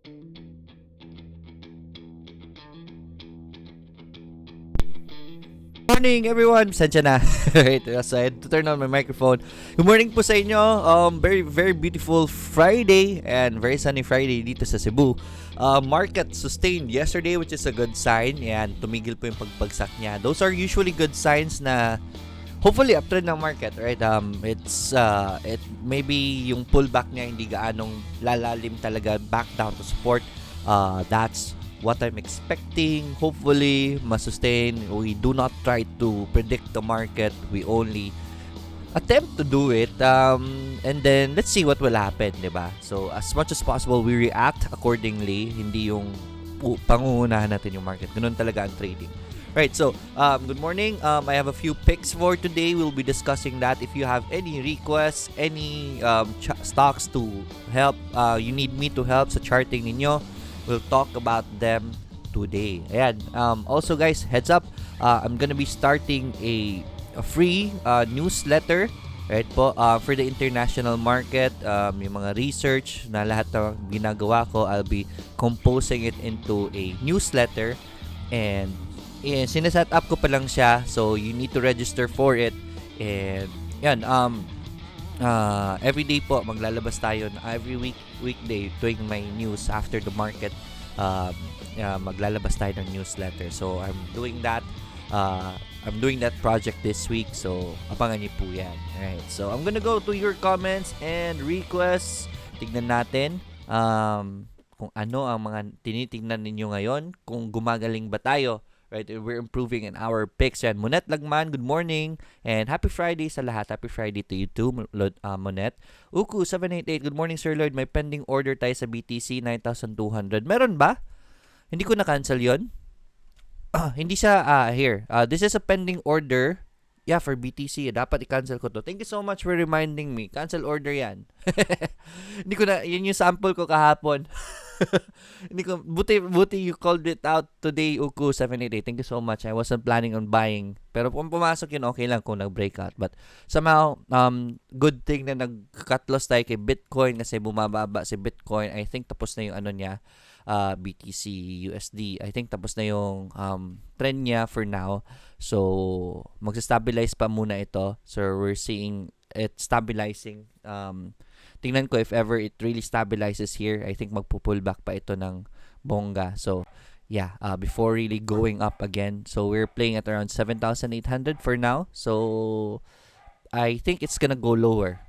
Morning everyone! Pasensya na. Right, so I had to turn on my microphone. Good morning po sa inyo. Very very beautiful Friday and very sunny Friday dito sa Cebu. Market sustained yesterday, which is a good sign. Yan, tumigil po yung pagbagsak niya. Those are usually good signs na hopefully uptrend ng market, right? It maybe yung pullback niya hindi gaanong lalalim talaga back down to support. That's what I'm expecting. Hopefully masustain. We do not try to predict the market. We only attempt to do it, and then let's see what will happen, diba? So as much as possible we react accordingly. Hindi yung panguunahan natin yung market. Ganun talaga ang trading. Right, so good morning. I have a few picks for today. We'll be discussing that. If you have any requests, any stocks to help, you need me to help sa charting ninyo, we'll talk about them today. Ayan. Also guys, heads up, I'm gonna be starting a free newsletter, right po, for the international market. Yung mga research na lahat na ginagawa ko, I'll be composing it into a newsletter, and sineset up ko pa lang siya, so you need to register for it. And yan, every day po maglalabas tayo, every weekday tuwing may news after the market, maglalabas tayo ng newsletter. So I'm doing that project this week, so abangan niyo po yan. Alright, so I'm gonna go to your comments and requests. Tignan natin kung ano ang mga tinitingnan ninyo ngayon, kung gumagaling ba tayo. Right, we're improving in our picks. Yan, Monet Lagman, good morning and happy Friday sa lahat. Happy Friday to you too, Monet. Uku 788, good morning Sir Lloyd. May pending order tayo sa BTC 9,200. Meron ba? Hindi ko na-cancel yon. Hindi siya here. This is a pending order. Yeah, for BTC. Dapat i-cancel ko to. Thank you so much for reminding me. Cancel order yan. Hindi ko na, yun yung sample ko kahapon. Hindi ko, buti you called it out today, Uku 788. Thank you so much. I wasn't planning on buying. Pero kung pumasok yun, okay lang kung nag-breakout. But somehow, good thing na nag-cut loss tayo kay Bitcoin kasi bumababa si Bitcoin. I think tapos na yung ano niya, BTC USD. I think tapos na yung trend niya for now. So, magsa-stabilize pa muna ito. So, we're seeing it stabilizing. Tingnan ko if ever it really stabilizes here. I think magpo-pull back pa ito ng bongga. So, yeah, before really going up again. So, we're playing at around 7,800 for now. So, I think it's gonna go lower.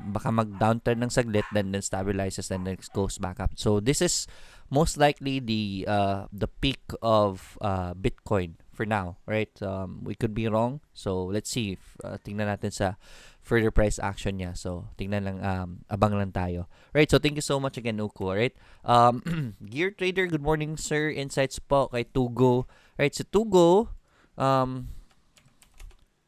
Baka mag-downturn ng saglit, then stabilizes, then it goes back up. So, this is most likely the peak of Bitcoin for now, right? We could be wrong. So, let's see. Tingnan natin sa further price action niya. So, tingnan lang, abang lang tayo. Right, so thank you so much again, Uko. Right? Gear Trader, good morning, sir. Insights po kay Tugo. Right, so Tugo, I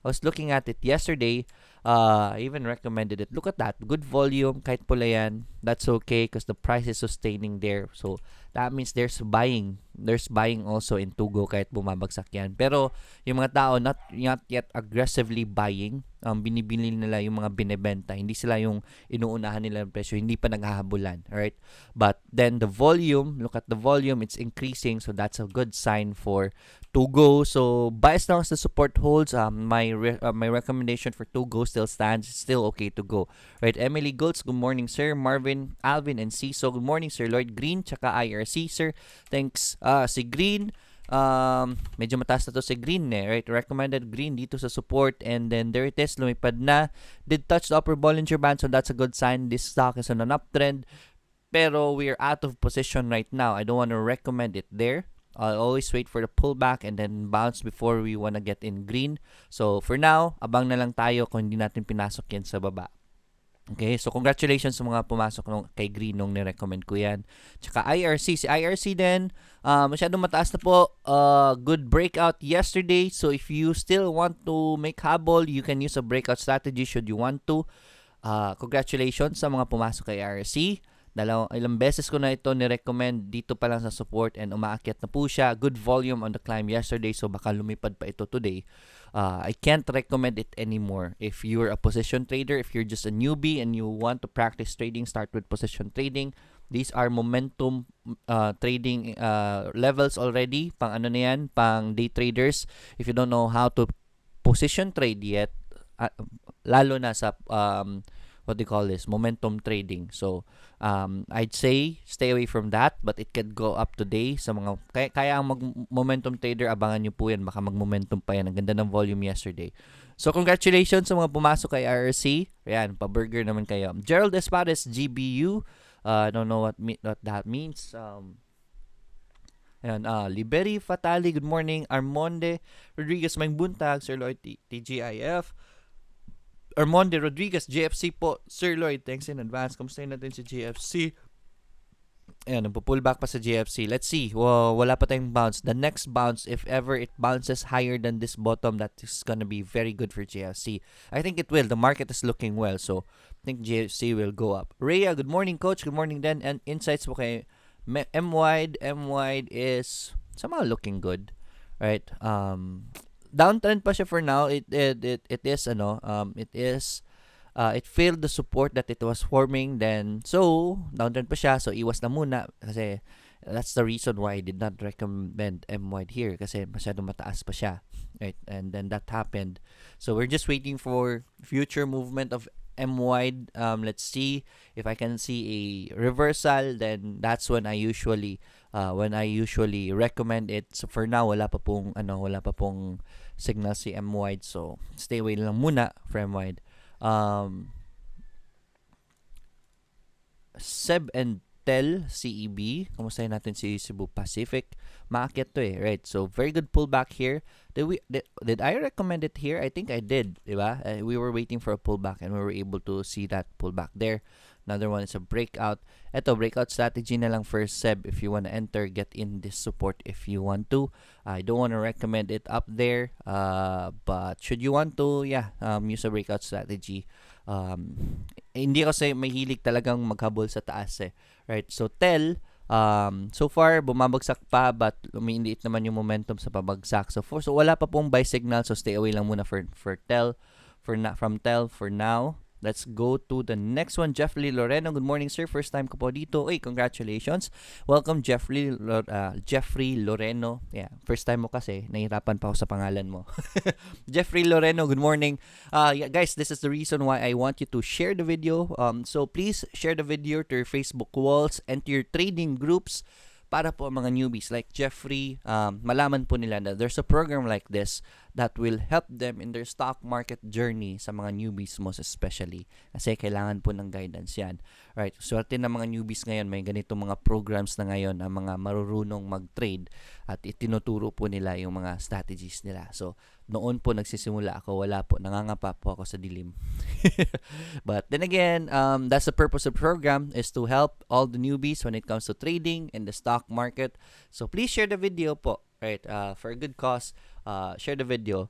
was looking at it yesterday. I even recommended it. Look at that. Good volume. Kahit pula yan. That's okay because the price is sustaining there. So, that means there's buying. There's buying also in Tugo kahit bumabagsak yan. Pero, yung mga tao not yet aggressively buying. Binibili nila yung mga binebenta. Hindi sila yung inuunahan nila ng presyo. Hindi pa naghahabulan. Alright? But then, the volume, look at the volume. It's increasing. So, that's a good sign for Tugo. So, buy as long as the support holds. My recommendation for Tugo still stands. It's still okay to go. Right? Emily Golds, good morning, sir. Marvin, Alvin, and Ciso, good morning, sir. Lloyd Green, tsaka IRC, sir. Thanks. Si Green, medyo mataas na to si Green, right? Recommended Green dito sa support, and then there it is, lumipad na. Did touch the upper Bollinger Band, so that's a good sign. This stock is on an uptrend, pero we're out of position right now. I don't want to recommend it there. I'll always wait for the pullback and then bounce before we wanna get in green. So, for now, abang na lang tayo kung hindi natin pinasok yan sa baba. Okay, so congratulations sa mga pumasok kay Green nung nirecommend ko yan. Tsaka IRC. Si IRC din, masyadong mataas na po. Good breakout yesterday. So, if you still want to make habol, you can use a breakout strategy should you want to. Congratulations sa mga pumasok kay IRC. Ilang beses ko na ito ni-recommend dito pa lang sa support and umaakyat na po siya. Good volume on the climb yesterday, so baka lumipad pa ito today. I can't recommend it anymore. If you're a position trader, if you're just a newbie and you want to practice trading, start with position trading. These are momentum trading levels already. Pang ano na yan, pang day traders. If you don't know how to position trade yet, lalo na sa what do you call this, momentum trading. So I'd say stay away from that, but it can go up today sa mga kaya ang momentum trader, abangan nyo po yan, baka mag-momentum pa yan. Ang ganda ng volume yesterday. So congratulations sa mga pumasok kay RRC. Ayan, pa-burger naman kayo. Gerald Espares, GBU. I don't know what that means. Ayan, Liberi Fatali, good morning. Armonde Rodriguez, may buntag. Sir Lloyd, TGIF. Armonde Rodriguez, JFC po. Sir Lloyd, thanks in advance. Kamusta natin si JFC? Ayan, nagpo-pullback pa sa JFC. Let's see. Wala pa tayong bounce. The next bounce, if ever it bounces higher than this bottom, that is gonna be very good for JFC. I think it will. The market is looking well. So, I think JFC will go up. Rhea, good morning, Coach. Good morning then. And insights po kay M-Wide. M-Wide is somehow looking good. Right? Downtrend pa siya for now. It failed the support that it was forming, then so downtrend pa siya, so iwas na muna kasi that's the reason why I did not recommend M-Wide here kasi masyadong mataas pa siya, right? And then that happened, so we're just waiting for future movement of M-Wide. Let's see if I can see a reversal, then that's when I usually recommend it. So for now wala pa pong signal si M-Wide, so stay away lang muna for M-Wide. Seb and Tel CEB, kumustahin natin si Cebu Pacific. Maakyat to right? So very good pullback here. Did I recommend it here? I think I did, diba? We were waiting for a pullback and we were able to see that pullback there. Another one is a breakout. Ito, breakout strategy na lang first, Seb. If you want to enter, get in this support if you want to. I don't want to recommend it up there. But should you want to, use a breakout strategy. Hindi kasi mahilig talagang maghabol sa taas right? So, Tel, so far, bumabagsak pa but umiindiit naman yung momentum sa pabagsak. So wala pa pong buy signal. So, stay away lang muna for Tel. From Tel for now. Let's go to the next one. Jeffrey Loreno. Good morning, sir. First time ko po dito. Congratulations. Welcome, Jeffrey Loreno. Yeah, first time mo kasi. Nahirapan pa ako sa pangalan mo. Jeffrey Loreno, good morning. Guys, this is the reason why I want you to share the video. So please share the video to your Facebook walls and to your trading groups para po mga newbies like Jeffrey, malaman po nila na there's a program like this that will help them in their stock market journey sa mga newbies most especially. Kasi kailangan po ng guidance yan. Right? Swerte ng mga newbies ngayon, may ganitong mga programs na ngayon ang mga marurunong mag-trade at itinuturo po nila yung mga strategies nila. So, noon po nagsisimula ako, wala po, nangangapa po ako sa dilim. But then again, that's the purpose of the program, is to help all the newbies when it comes to trading in the stock market. So, please share the video po. Right, for a good cause, share the video.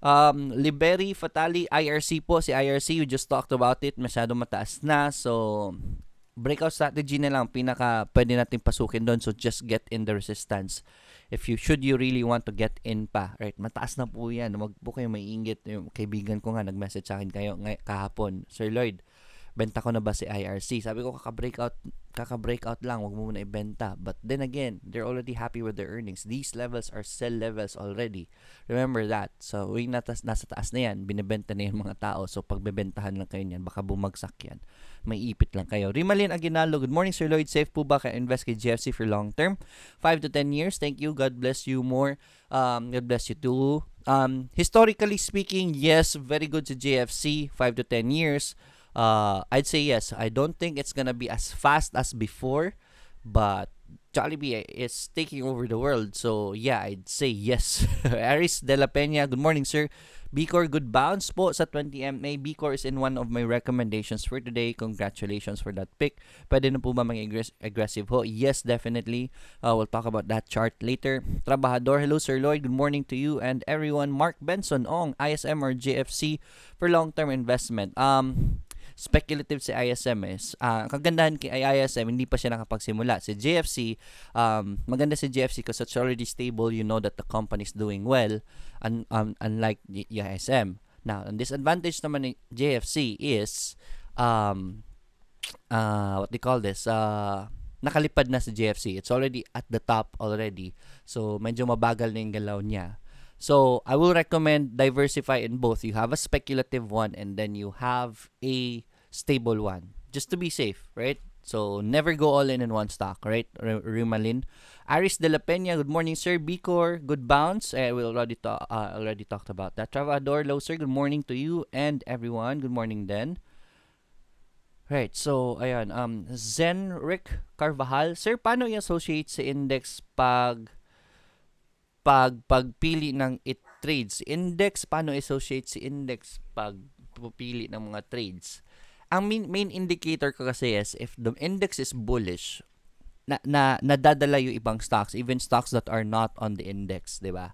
Liberi Fatali, IRC po. Si IRC, we just talked about it. Masyadong mataas na. So, breakout strategy na lang. Pinaka pwede natin pasukin doon. So, just get in the resistance. If you really want to get in pa. Right, mataas na po yan. Huwag po kayo maiinggit. Yung kaibigan ko nga, nag-message sa akin kayo kahapon. Sir Lloyd, benta ko na ba si IRC? Sabi ko, kaka-breakout lang, wag mo muna ibenta. But then again, they're already happy with their earnings. These levels are sell levels already. Remember that. So, nasa taas na yan, binibenta na yung mga tao. So, pagbebentahan lang kayo niyan, baka bumagsak yan. May ipit lang kayo. Rimalin Aguinaldo, good morning, Sir Lloyd. Safe po ba ka-invest kay GFC for long term? 5 to 10 years. Thank you. God bless you more. God bless you too. Historically speaking, yes, very good to GFC. 5 to 10 years. I'd say yes. I don't think it's gonna be as fast as before, but Jollibee is taking over the world. So yeah, I'd say yes. Aris De La Peña, good morning, sir. B-Core, good bounce po sa 20MA. B-Core is in one of my recommendations for today. Congratulations for that pick. Pwede na po ba aggressive ho? Yes, definitely. We'll talk about that chart later. Trabajador, hello, Sir Lloyd. Good morning to you and everyone. Mark Benson, Ong, ISM or JFC for long-term investment. speculative si ISM is, ang kagandahan kay ISM, hindi pa siya nakapagsimula. Si JFC, maganda si JFC because it's already stable. You know that the company is doing well, unlike the ISM. Now, ang disadvantage naman ni JFC is, what they call this, nakalipad na si JFC. It's already at the top already. So, medyo mabagal na yung galaw niya. So, I will recommend diversify in both. You have a speculative one and then you have a stable one. Just to be safe, right? So, never go all in one stock, right? Rimalin. Aris de la Peña, good morning, sir. Bicor, good bounce. We already talked about that. Travador, low, sir. Good morning to you and everyone. Good morning then. Right, so, ayan. Zenric Carvajal, sir, paano i-associate sa index pagpili ng it trades? Index, paano associate si index pagpili ng mga trades? Ang main indicator ko kasi is if the index is bullish, nadadala yung ibang stocks, even stocks that are not on the index, di ba?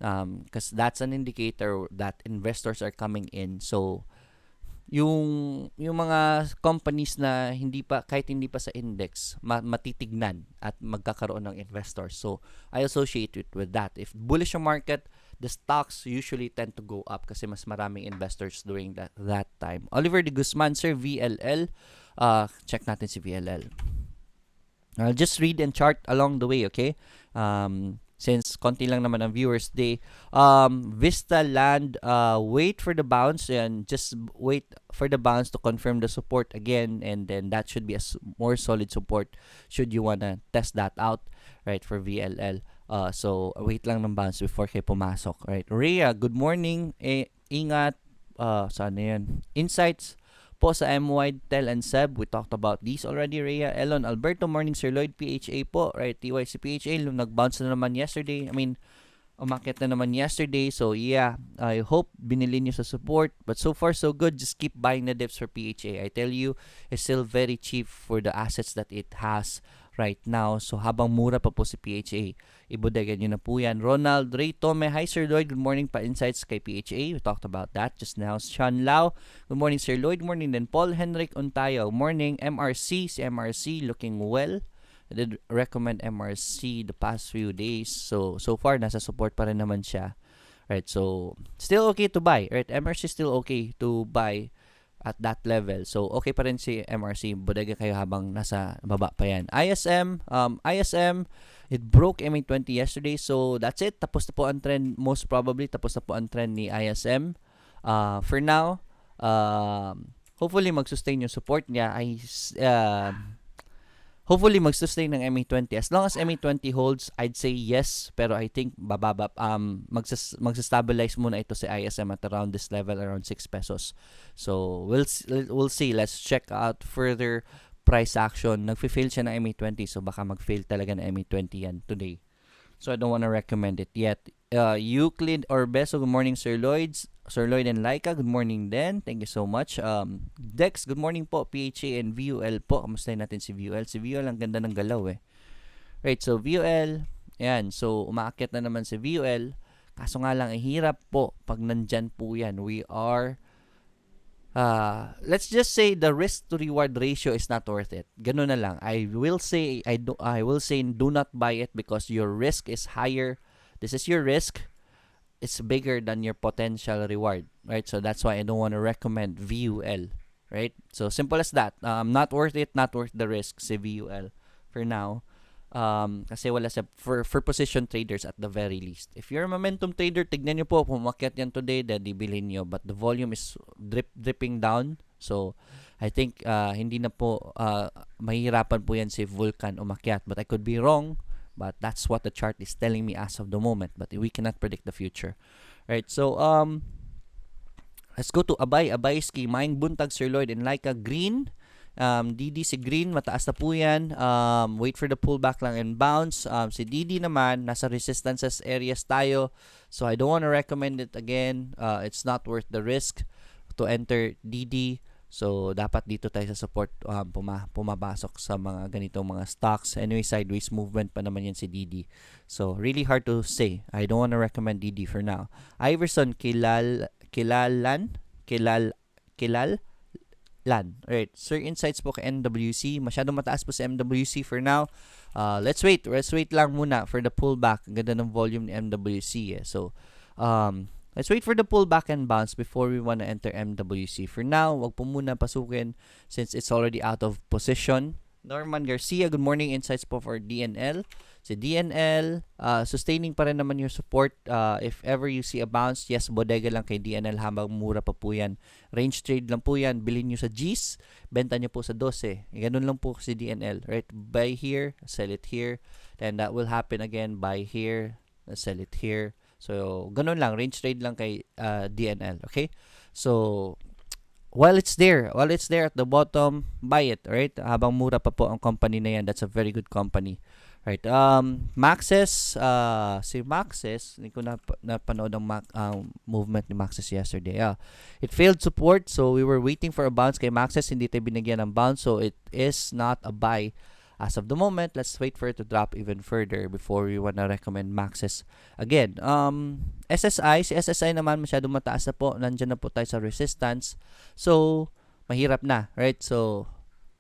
Because that's an indicator that investors are coming in. So, yung mga companies na kahit hindi pa sa index, matitignan at magkakaroon ng investors. So, I associate it with that. If bullish yung market, the stocks usually tend to go up kasi mas maraming investors during that time. Oliver de Guzman, sir, VLL. Check natin si VLL. I'll just read and chart along the way, okay? Since konti lang naman ang viewers day. Vista Land, wait for the bounce and just wait for the bounce to confirm the support again, and then that should be a more solid support should you wanna test that out, right, for VLL. So wait lang ng bounce before kayo pumasok, right? Rhea, good morning. Ingat. Saan na yan? Insights po sa MY, Tel and Seb. We talked about these already. Rhea, Elon, Alberto, morning, Sir Lloyd, PHA po, right? TYC PHA, nag-bounce na naman yesterday. Umakyat na naman yesterday. So, yeah, I hope binili nyo sa support. But so far, so good. Just keep buying the dips for PHA. I tell you, it's still very cheap for the assets that it has right now. So, habang mura pa po si PHA, ibodegan nyo na po yan. Ronald Ray Tome, hi Sir Lloyd, good morning pa insights kay PHA. We talked about that just now. Sean Lau, good morning Sir Lloyd, good morning din. Paul Henrik Untayo, morning. MRC, si MRC looking well. I did recommend MRC the past few days. So far, nasa support pa rin naman siya. Right, so, still okay to buy. Right, MRC still okay to buy at that level. So, okay pa rin si MRC. Bodega kayo habang nasa baba pa yan. ISM, it broke MA20 yesterday. So, that's it. Tapos na po ang trend. Most probably, tapos na po ang trend ni ISM. For now, hopefully, mag-sustain yung support niya. Hopefully, mag-sustain ng MA20. As long as MA20 holds, I'd say yes. Pero I think, bababa, magsastabilize muna ito si ISM at around this level, around 6 pesos. So, we'll see. Let's check out further price action. Nag-fail siya ng MA20, so baka mag-fail talaga ng MA20 yan today. So, I don't want to recommend it yet. Euclid Orbeso, good morning, Sir Lloyd. Sir Lloyd and Laika, good morning din. Thank you so much. Dex, good morning po. PHA and VUL po. Kamustahin natin si VUL. Si VUL, ang ganda ng galaw eh. Right, so VUL, ayan. So, umaakyat na naman si VUL. Kaso nga lang, hirap po pag nandyan po yan. We are, let's just say the risk to reward ratio is not worth it. Ganun na lang. I will say do not buy it because your risk is higher. This is your risk. It's bigger than your potential reward, right? So that's why I don't want to recommend VUL, right? So simple as that. Not worth it, not worth the risk si VUL for now. Kasi wala sa for position traders at the very least. If you're a momentum trader, tignan nyo po, pumakyat yan today, then ibilhin nyo. But the volume is dripping down. So I think hindi na po mahihirapan po yan si Vulcan umakyat. But I could be wrong. But that's what the chart is telling me as of the moment. But we cannot predict the future. Right, so let's go to Abay. Abayski, Mine, Buntag, Sir Lloyd, and Laika. Green. DD si Green, mataas na po yan. Wait for the pullback lang and bounce. Si DD naman, nasa resistances areas tayo. So I don't want to recommend it again. It's not worth the risk to enter DD. So, dapat dito tayo sa support pumapasok sa mga ganitong mga stocks. Anyway, sideways movement pa naman yan si DD. So, really hard to say. I don't want to recommend DD for now. Iverson, kilal LAN. Right. Sir, insights po kay NWC. Masyadong mataas po sa MWC for now. Let's wait. Let's wait lang muna for the pullback. Ang ganda ng volume ni MWC. So, let's wait for the pullback and bounce before we want to enter MWC. For now, wag po muna pasukin since it's already out of position. Norman Garcia, good morning. Insights po for DNL. Si DNL, sustaining pa rin naman yung support. If ever you see a bounce, yes, bodega lang kay DNL habang mura pa po yan. Range trade lang po yan. Bilhin nyo sa G's, benta nyo po sa 12. Ganun lang po si DNL. Right? Buy here, sell it here. Then that will happen again. Buy here, sell it here. So, ganun lang. Range trade lang kay DNL. Okay? So, while it's there at the bottom, buy it, right? Habang mura pa po ang company na yan, that's a very good company. Right. Maxes, si Maxes, hindi ko napanood ang movement ni Maxes yesterday. It failed support, so we were waiting for a bounce kay Maxes, hindi tayo binigyan ng bounce, so it is not a buy. As of the moment, let's wait for it to drop even further before we wanna recommend Maxes again. SSI, si SSI naman masyadong mataas na po. Nandiyan na po tayo sa resistance. So, mahirap na, right? So,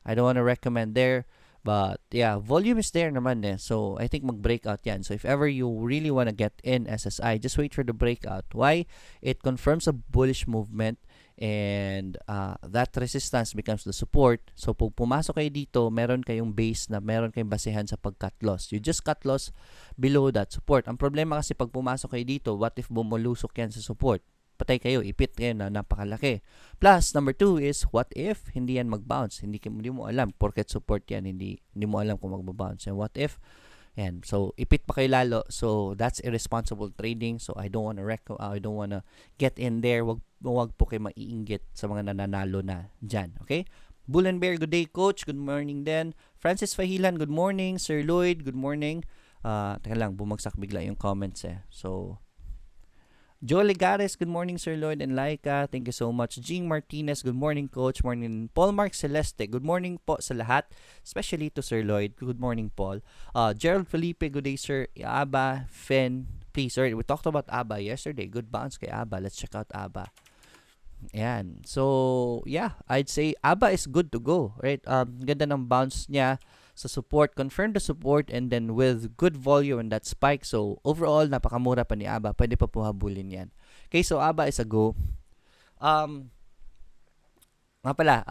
I don't wanna recommend there. But, yeah, volume is there naman eh. So, I think mag-breakout yan. So, if ever you really wanna get in SSI, just wait for the breakout. Why? It confirms a bullish movement. And that resistance becomes the support. So, pag pumasok kayo dito, meron kayong base na meron kayong basehan sa pag-cut loss. You just cut loss below that support. Ang problema kasi pag pumasok kayo dito, what if bumulusok yan sa support? Patay kayo, ipit kayo na napakalaki. Plus, number 2 is, what if hindi yan mag-bounce? Hindi mo alam, porket support yan, hindi mo alam kung mag-bounce. And what if and so ipit pa kayo lalo, so that's irresponsible trading. So I don't wanna get in there. Wag po kayo maiinggit sa mga nananalo na dyan. Okay? Bull and Bear, good day coach, good morning din. Francis Fahilan, good morning. Sir Lloyd, good morning. Teka lang, bumagsak bigla yung comments eh. So Joe Legares, good morning Sir Lloyd and Laika, thank you so much. Jing Martinez, good morning coach, morning. Paul Mark Celeste, good morning po sa lahat, especially to Sir Lloyd, good morning Paul. Gerald Felipe, good day sir. Aba, Fen, please, sir, we talked about Aba yesterday, good bounce kay Aba, let's check out Aba. Ayan, so yeah, I'd say Aba is good to go, right? Ganda ng bounce niya sa support, confirm the support, and then with good volume and that spike. So, overall, napakamura pa ni Aba. Pwede pa po habulin yan. Okay, so Aba is a go. Nga pala,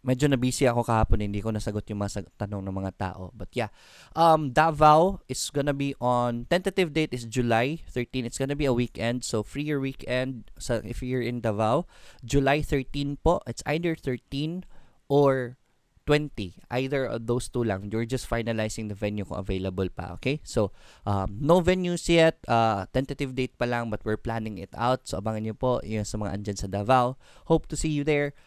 medyo na-busy ako kahapon. Hindi ko nasagot yung mga tanong ng mga tao. But yeah, Davao is gonna be on, tentative date is July 13. It's gonna be a weekend. So, free your weekend. So, if you're in Davao, July 13 po. It's either 13 or 20. Either of those two lang. You're just finalizing the venue kung available pa. Okay? So, no venues yet. Tentative date pa lang, but we're planning it out. So, abangan nyo po yung sa mga andyan sa Davao. Hope to see you there.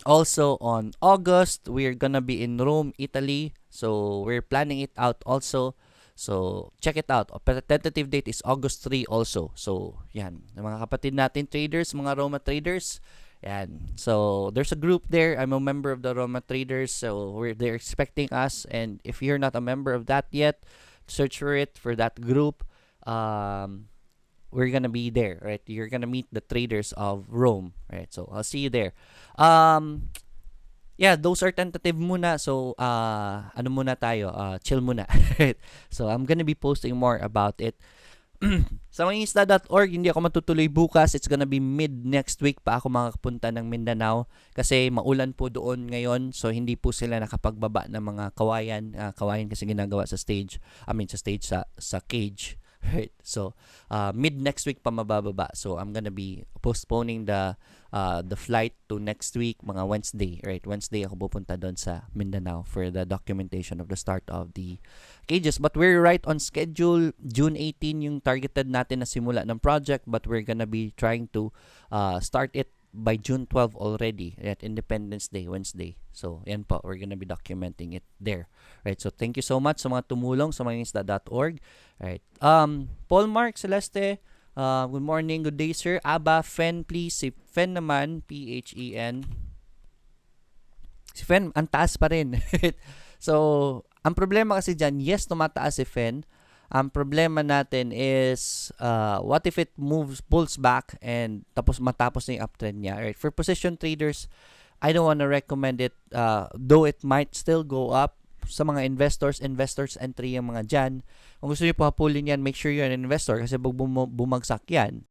Also, on August, we're gonna be in Rome, Italy. So, we're planning it out also. So, check it out. Tentative date is August 3 also. So, yan. Mga kapatid natin traders, mga Roma traders, yan. So, there's a group there. I'm a member of the Roma Traders. So, they're expecting us. And if you're not a member of that yet, search for it, for that group. We're gonna be there, right? You're gonna meet the traders of Rome, right? So, I'll see you there. Yeah, those are tentative muna. So, ano muna tayo? Chill muna. So, I'm gonna be posting more about it. Sa mangingisda.org, hindi ako matutuloy bukas. It's gonna be mid next week pa ako makakapunta ng Mindanao kasi maulan po doon ngayon. So, hindi po sila nakapagbaba ng mga kawayan. Kawayan kasi ginagawa sa stage. Sa cage. Right? So, mid next week pa mabababa. So, I'm gonna be postponing the flight to next week, mga Wednesday. Right? Wednesday ako pupunta doon sa Mindanao for the documentation of the start of the cages. But we're right on schedule. June 18 yung targeted natin na simula ng project, but we're gonna be trying to start it by June 12 already at Independence Day, Wednesday. So, yan po. We're gonna be documenting it there. Right? So, thank you so much sa mga tumulong sa mangingisda.org. Right. Paul Mark Celeste, good morning, good day, sir. Aba, Fen, please. Si Fen naman, P-H-E-N. Si Fen, ang taas pa rin. So, ang problema kasi dyan, yes, tumataas si Fen. Ang problema natin is, what if it pulls back and matapos na yung uptrend niya. Right? For position traders, I don't want to recommend it, though it might still go up. Sa mga investors entry yung mga dyan. Kung gusto niyo po hapulin yan, make sure you're an investor kasi pag bumagsak yan,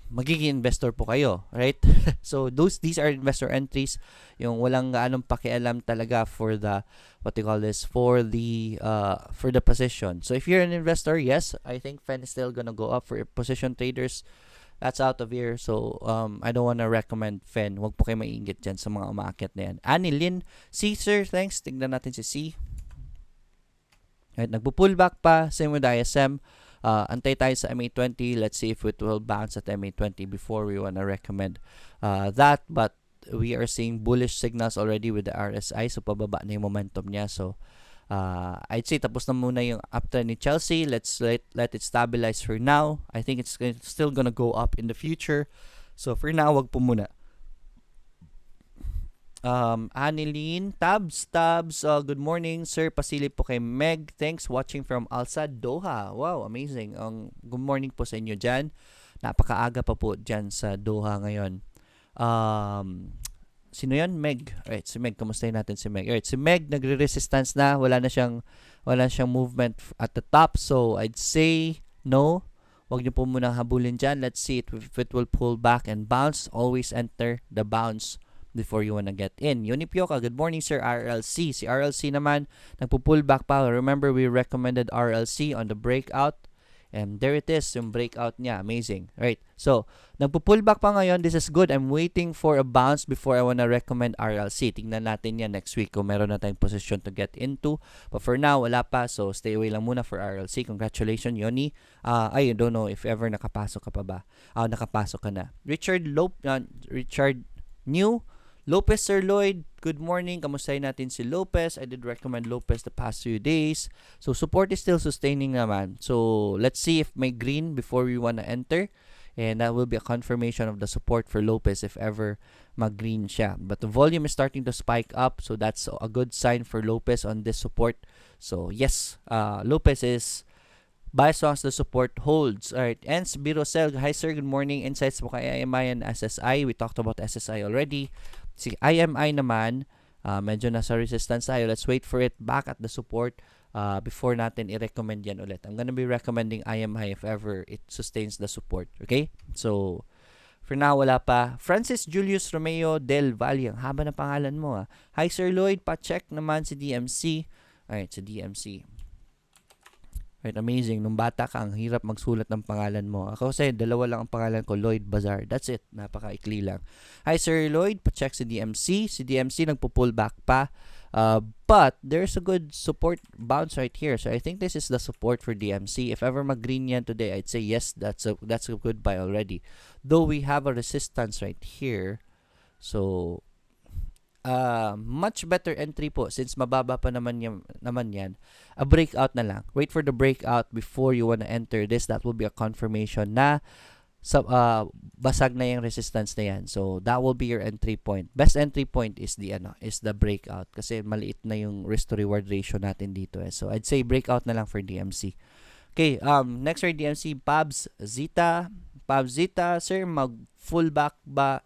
magiging investor po kayo, right? So these are investor entries, yung walang gaanong pakialam talaga for the for the position. So if you're an investor, yes, I think FEN is still gonna go up. For position traders, that's out of here. So I don't wanna recommend FEN. Huwag po kayo maiinggit dyan sa mga umaakyat na yan. Anilin, C sir, thanks. Tignan natin si C. Right, nagpo-pullback pa, same with ISM. Antay tayo sa MA20. Let's see if it will bounce at MA20 before we want to recommend that. But we are seeing bullish signals already with the RSI. So, pababa na yung momentum niya. So, I'd say tapos na muna yung uptrend ni Chelsea. Let's let it stabilize for now. I think it's still gonna go up in the future. So, for now, wag po muna. Anilin, Tabs, good morning, sir. Pasilip po kay Meg. Thanks, watching from Alsad, Doha. Wow, amazing. Good morning po sa inyo dyan. Napakaaga pa po dyan sa Doha ngayon. Sino yan? Meg. Alright, si Meg. Kamustahin natin si Meg. Alright, si Meg, nagre-resistance na. Wala na siyang movement at the top. So, I'd say no. Huwag niyo po munang habulin dyan. Let's see if it will pull back and bounce. Always enter the bounce before you wanna get in. Unipioka, good morning sir. RLC. Si RLC naman, nagpo-pull back pa. Remember, we recommended RLC on the breakout. And there it is, yung breakout niya. Amazing. Right. So, nagpo-pull back pa ngayon. This is good. I'm waiting for a bounce before I wanna recommend RLC. Tingnan natin yan next week kung meron na tayong position to get into. But for now, wala pa. So, stay away lang muna for RLC. Congratulations, Yoni. I don't know if ever nakapasok ka pa ba. Nakapasok ka na. Richard New. Lopez, Sir Lloyd, good morning. Kamustahin natin si Lopez. I did recommend Lopez the past few days. So, support is still sustaining naman. So, let's see if may green before we wanna enter. And that will be a confirmation of the support for Lopez if ever mag-green siya. But the volume is starting to spike up. So, that's a good sign for Lopez on this support. So, yes, Lopez is buy as long as the support holds. Alright, Ens Birosel, hi sir, good morning. Insights mo kay IMI and SSI. We talked about SSI already. Si IMI naman, medyo nasa resistance tayo. Let's wait for it back at the support before natin i-recommend yan ulit. I'm gonna be recommending IMI if ever it sustains the support. Okay? So, for now, wala pa. Francis Julius Romeo Del Valle. Ang haba na pangalan mo. Hi Sir Lloyd, pa-check naman si DMC. Alright, si DMC. Right, amazing. Nung bata ka, ang hirap magsulat ng pangalan mo. Ako kasi, dalawa lang ang pangalan ko, Lloyd Bazar. That's it. Napaka-ikli lang. Hi, Sir Lloyd. Pa-check si DMC. Si DMC nagpo-pull back pa. But, there's a good support bounce right here. So, I think this is the support for DMC. If ever mag-green yan today, I'd say yes, that's a good buy already. Though we have a resistance right here. So, much better entry po since mababa pa naman yan. A breakout na lang. Wait for the breakout before you wanna enter this. That will be a confirmation na basag na yung resistance na yan. So that will be your entry point. Best entry point is the breakout kasi maliit na yung risk to reward ratio natin dito eh. So I'd say breakout na lang for DMC. Okay, next for DMC, Pabs Zita, sir, mag full back ba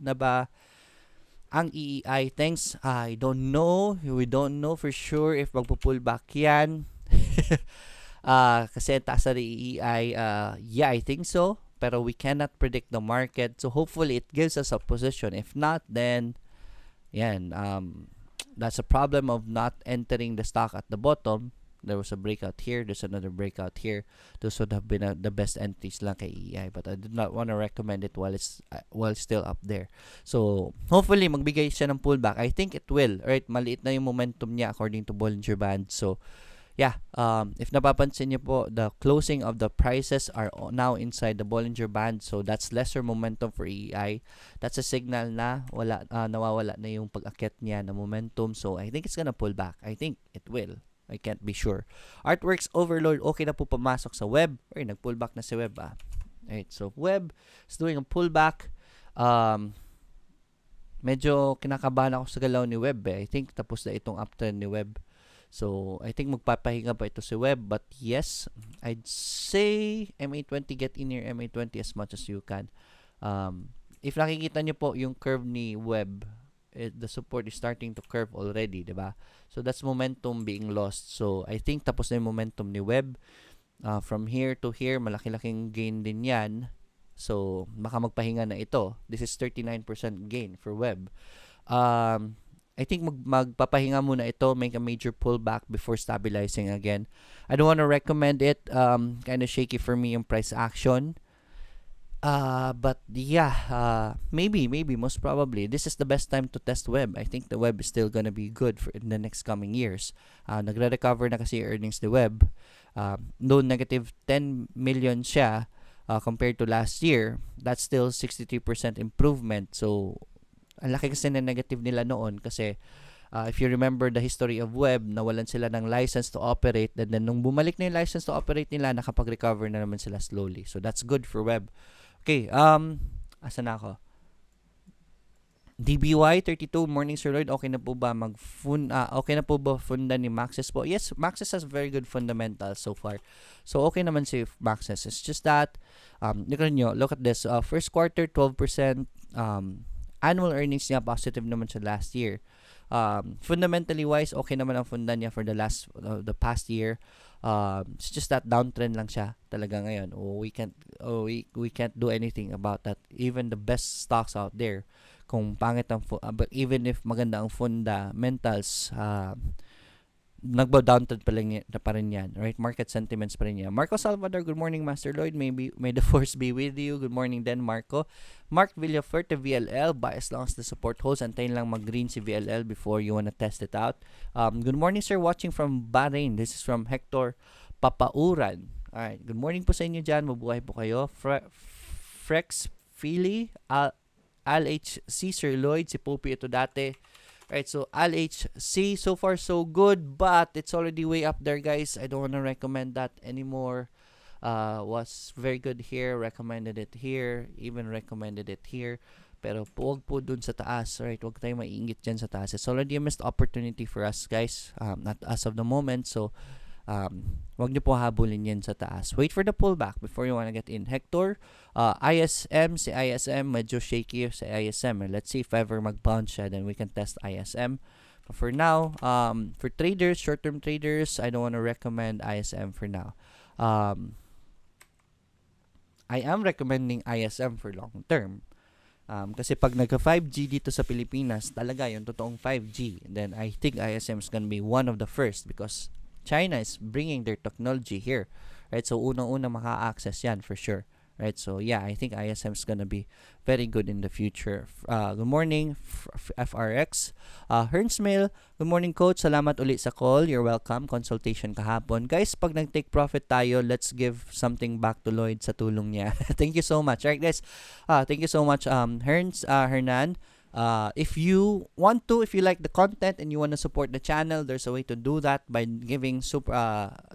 ang EEI? Thanks. I don't know. We don't know for sure if magpo-pull back yan. Kasi taas na EEI. Yeah, I think so. Pero we cannot predict the market. So hopefully it gives us a position. If not, then yan. That's a problem of not entering the stock at the bottom. There was a breakout here. There's another breakout here. Those would have been the best entries lang kay EI. But I did not want to recommend it while it's still up there. So, hopefully, magbigay siya ng pullback. I think it will. Alright, maliit na yung momentum niya according to Bollinger Band. So, yeah. If napapansin niyo po, the closing of the prices are now inside the Bollinger Band. So, that's lesser momentum for EI. That's a signal na nawawala na yung pag-akyat niya na momentum. So, I think it's gonna pull back. I think it will. I can't be sure. Artworks Overlord, okay na po pumasok sa web. Or nag-pullback na si web. Alright, so web is doing a pullback. Medyo kinakabahan ako sa galaw ni web. I think tapos na itong uptrend ni web. So, I think magpapahinga pa ito si Web. But yes, I'd say MA20, get in your MA20 as much as you can. If nakikita nyo po yung curve ni Web, the support is starting to curve already, diba? So, that's momentum being lost. So, I think tapos na yung momentum ni Web. From here to here, malaki-laking gain din yan. So, baka magpahinga na ito. This is 39% gain for Web. I think magpapahinga muna ito, make a major pullback before stabilizing again. I don't want to recommend it. Kind of shaky for me yung price action. But yeah, maybe, most probably, this is the best time to test Web. I think the Web is still gonna be good for in the next coming years. Nagre-recover na kasi earnings ni Web. Though negative 10 million siya compared to last year, that's still 63% improvement. So, ang laki kasi na negative nila noon kasi if you remember the history of Web, nawalan sila ng license to operate, and then nung bumalik na yung license to operate nila, nakapag-recover na naman sila slowly. So, that's good for Web. Okay, asan na ako? DBY 32, morning Sir Lloyd, okay na po ba okay na po ba funda ni Maxis po? Yes, Maxis has very good fundamentals so far. So okay naman si Maxis. It's just that look at this. First quarter 12%, annual earnings niya positive naman siya last year. Fundamentally wise, okay naman ang funda niya for the past year. It's just that downtrend lang siya talaga ngayon. We can't do anything about that. Even the best stocks out there, kung pangit ang but even if maganda ang fundamentals, nagba-downtrend pa rin yan, right? Market sentiments pa rin yan. Marco Salvador, good morning, Master Lloyd. May the force be with you. Good morning then, Marco. Mark Villaferte, VLL, buy as long as the support holds. Antayin lang mag-green si VLL before you wanna test it out. Good morning, sir. Watching from Bahrain. This is from Hector Papauran. Alright, good morning po sa inyo dyan. Mabuhay po kayo. Frex Philly, LHC, Sir Lloyd, si Poppy ito dati. Right, so LHC, so far so good, but it's already way up there, guys. I don't want to recommend that anymore. Was very good here, recommended it here, even recommended it here. Pero huwag po dun sa taas, right? Huwag tayong maiingit dyan sa taas. It's already a missed opportunity for us, guys, not as of the moment. So, wag nyo po habulin yan sa taas. Wait for the pullback before you wanna get in. Hector, ISM, si ISM, medyo shaky si ISM. Let's see if ever mag-bounce siya, then we can test ISM. But for now, for traders, short-term traders, I don't wanna recommend ISM for now. I am recommending ISM for long-term. Kasi pag nagka-5G dito sa Pilipinas, talaga yung totoong 5G. And then I think ISM is gonna be one of the first because China is bringing their technology here, right? So, unang-una maka-access yan for sure, right? So, yeah, I think ISM is gonna be very good in the future. Good morning, FRX. Hernsmail, good morning, Coach. Salamat ulit sa call. You're welcome. Consultation kahapon. Guys, pag nag-take profit tayo, let's give something back to Lloyd sa tulong niya. Thank you so much. Right, guys? Thank you so much, Hernan. If you like the content and you want to support the channel, there's a way to do that by giving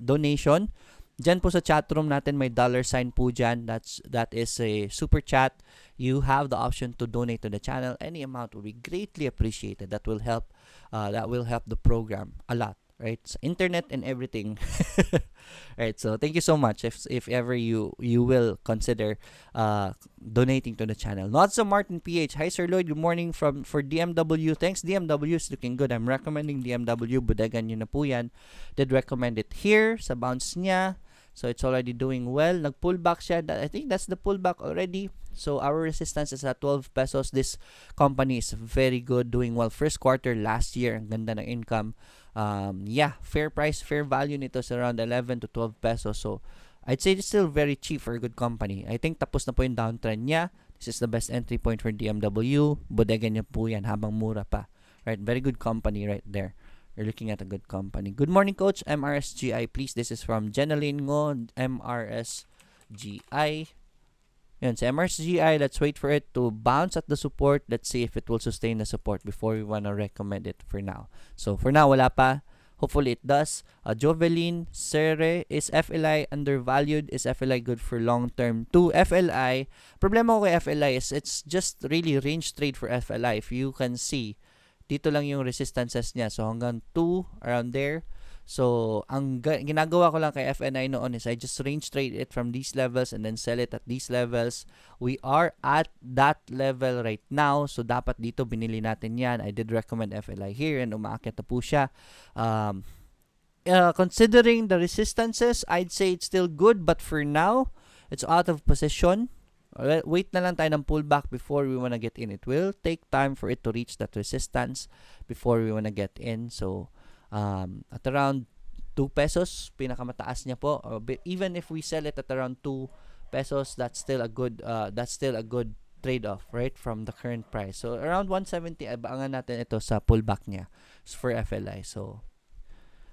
donation. Diyan po sa chat room natin may $sign po dyan. That is a super chat. You have the option to donate to the channel. Any amount will be greatly appreciated. That will help the program a lot. Right, so internet and everything. Right, so thank you so much if ever you will consider donating to the channel. Not so Martin PH. Hi Sir Lloyd, good morning for DMW. Thanks, DMW is looking good. I'm recommending DMW. Budagan nyo na po yan. Did recommend it here sa bounce niya. So it's already doing well. Nag-pullback siya. I think that's the pullback already. So our resistance is at 12 pesos. This company is very good, doing well. First quarter last year, ang ganda ng income. Yeah, fair price, fair value nito is around 11 to 12 pesos. So I'd say it's still very cheap for a good company. I think tapos na po yung downtrend niya. This is the best entry point for DMW. Bodega niya po yan habang mura pa. Right, very good company right there. You're looking at a good company. Good morning, Coach. MRSGI, please. This is from Jenaline Ngo, MRSGI. Yun, sa MRSGI, let's wait for it to bounce at the support. Let's see if it will sustain the support before we wanna recommend it for now. So, for now, wala pa. Hopefully, it does. Jovelyn, Sere, is FLI undervalued? Is FLI good for long-term? To FLI, problema ko kay FLI is it's just really range trade for FLI. If you can see, dito lang yung resistances niya. So, hanggang 2, around there. So, ang ginagawa ko lang kay FNI noon is I just range trade it from these levels and then sell it at these levels. We are at that level right now. So, dapat dito binili natin yan. I did recommend FLI here and umaakyat na po siya. Considering the resistances, I'd say it's still good, but for now, it's out of position. Alright, wait na lang tayo ng pullback before we wanna get in. It will take time for it to reach that resistance before we wanna get in. So, at around 2 pesos, pinakamataas niya po. Even if we sell it at around 2 pesos, that's still a good trade-off, right, from the current price. So, around 170, abangan natin ito sa pullback niya for FLI. So,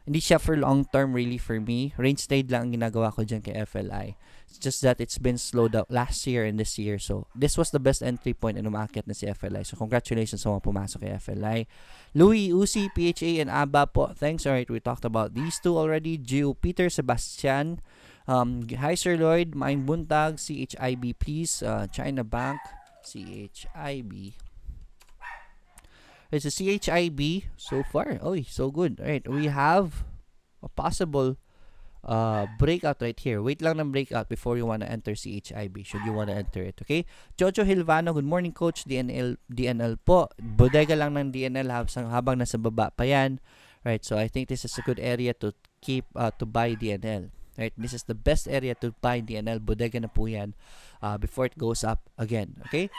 hindi siya for long term really for me. Range trade lang ang ginagawa ko dyan kay FLI. It's just that it's been slowed up last year and this year. So, this was the best entry point and umakyat na si FLI. So, congratulations sa mga pumasok kay FLI. Louis, Uzi, PHA, and ABA po. Thanks. Alright, we talked about these two already. Gio, Peter, Sebastian. Hi, Sir Lloyd. Maing Buntag. CHIB, please. China Bank. CHIB. It's a CHIB so far. Oh, so good. All right, we have a possible breakout right here. Wait lang ng breakout before you want to enter CHIB. Should you want to enter it, okay? Jojo Hilvano, good morning, Coach. DNL po. Bodega lang ng DNL habang nasa baba pa yan. Right, so I think this is a good area to keep to buy DNL. Right, this is the best area to buy DNL. Bodega na po yan before it goes up again, okay?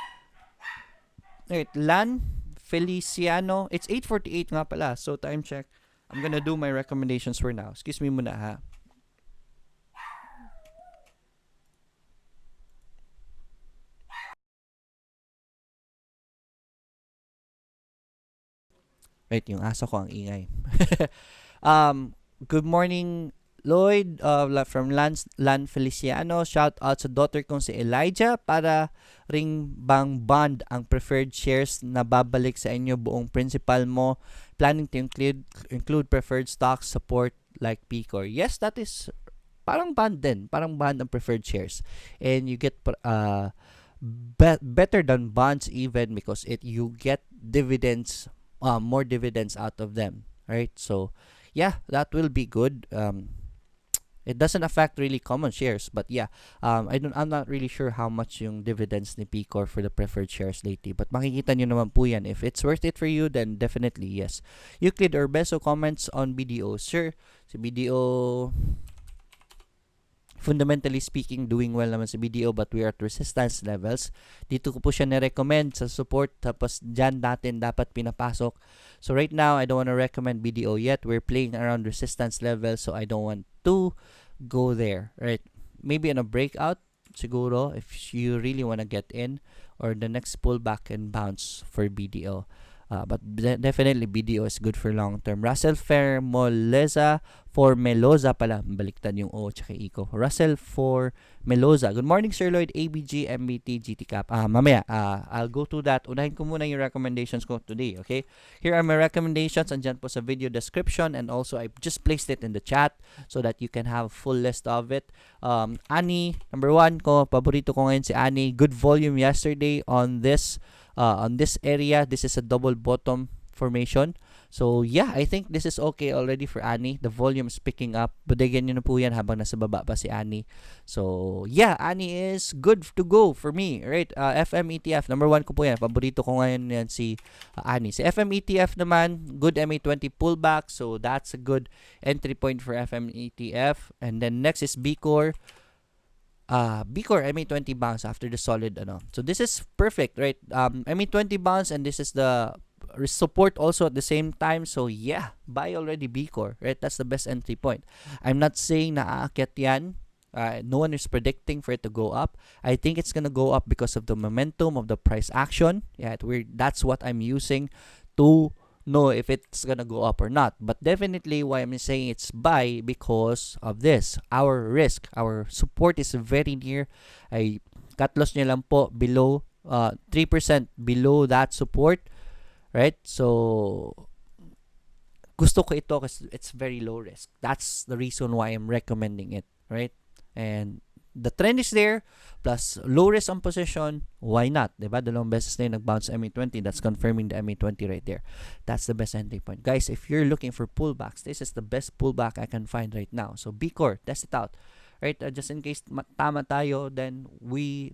Right, LAN Feliciano, it's 8:48 nga pala. So time check. I'm gonna do my recommendations for now. Excuse me muna ha. Right, yung aso ko ang ingay. Good morning, Lloyd, from Lan Feliciano. Shout out sa daughter kong si Elijah. Para ring bang bond ang preferred shares na babalik sa inyo buong principal mo? Planning to include preferred stocks support like PCOR. Yes, that is parang bond din. Parang bond ang preferred shares. And you get better than bonds even because you get dividends, more dividends out of them. Right? So, yeah, that will be good. It doesn't affect really common shares, but yeah, I'm not really sure how much yung dividends ni PCOR for the preferred shares lately. But makikita nyo naman po yan. If it's worth it for you, then definitely yes. Euclid Urbeso comments on BDO. Sir, si BDO, fundamentally speaking, doing well naman sa BDO, but we are at resistance levels. Dito ko po siya na-recommend sa support, tapos dyan natin dapat pinapasok. So right now, I don't want to recommend BDO yet. We're playing around resistance levels, so I don't want to go there, right? Maybe in a breakout, siguro, if you really want to get in, or the next pullback and bounce for BDO. But definitely BDO is good for long term. Russell Formeloza pala, baliktad yung O tsaka Eco. Russell Formeloza. Good morning, Sir Lloyd. ABG, MBT, GT Cap. Mamaya, I'll go to that. Unahin ko muna yung recommendations ko today, okay? Here are my recommendations. Andyan po sa video description, and also I just placed it in the chat so that you can have a full list of it. Ani, number 1 ko, paborito ko ngayon si Ani. Good volume yesterday on this area. This is a double bottom formation. So yeah, I think this is okay already for Annie. The volume is picking up. Bodegyan nyo na po yan habang nasa baba pa si Annie. So yeah, Annie is good to go for me, right? FM ETF, number 1 ko po yan. Paborito ko ngayon yan si Annie. Si FM ETF naman, good MA20 pullback. So that's a good entry point for FM ETF. And then next is BCOR. BCOR MA20 bounce after the solid so this is perfect, right? MA20 bounce, and this is the support also at the same time. So yeah, buy already BCOR, right? That's the best entry point. I'm not saying na aakyat yan. No one is predicting for it to go up. I think it's gonna go up because of the momentum of the price action. Yeah, that's what I'm using to know if it's gonna go up or not. But definitely why I'm saying it's buy, because of this. Our risk, our support is very near. Ay cut loss niya lang po below 3% below that support, right? So gusto ko ito kasi it's very low risk. That's the reason why I'm recommending it, right? And the trend is there, plus low risk on position, why not? Diba? Dalawang beses na yung nag-bounce MA20. That's confirming the MA20 right there. That's the best entry point. Guys, if you're looking for pullbacks, this is the best pullback I can find right now. So, B-Core, test it out. Right? Just in case tama tayo, then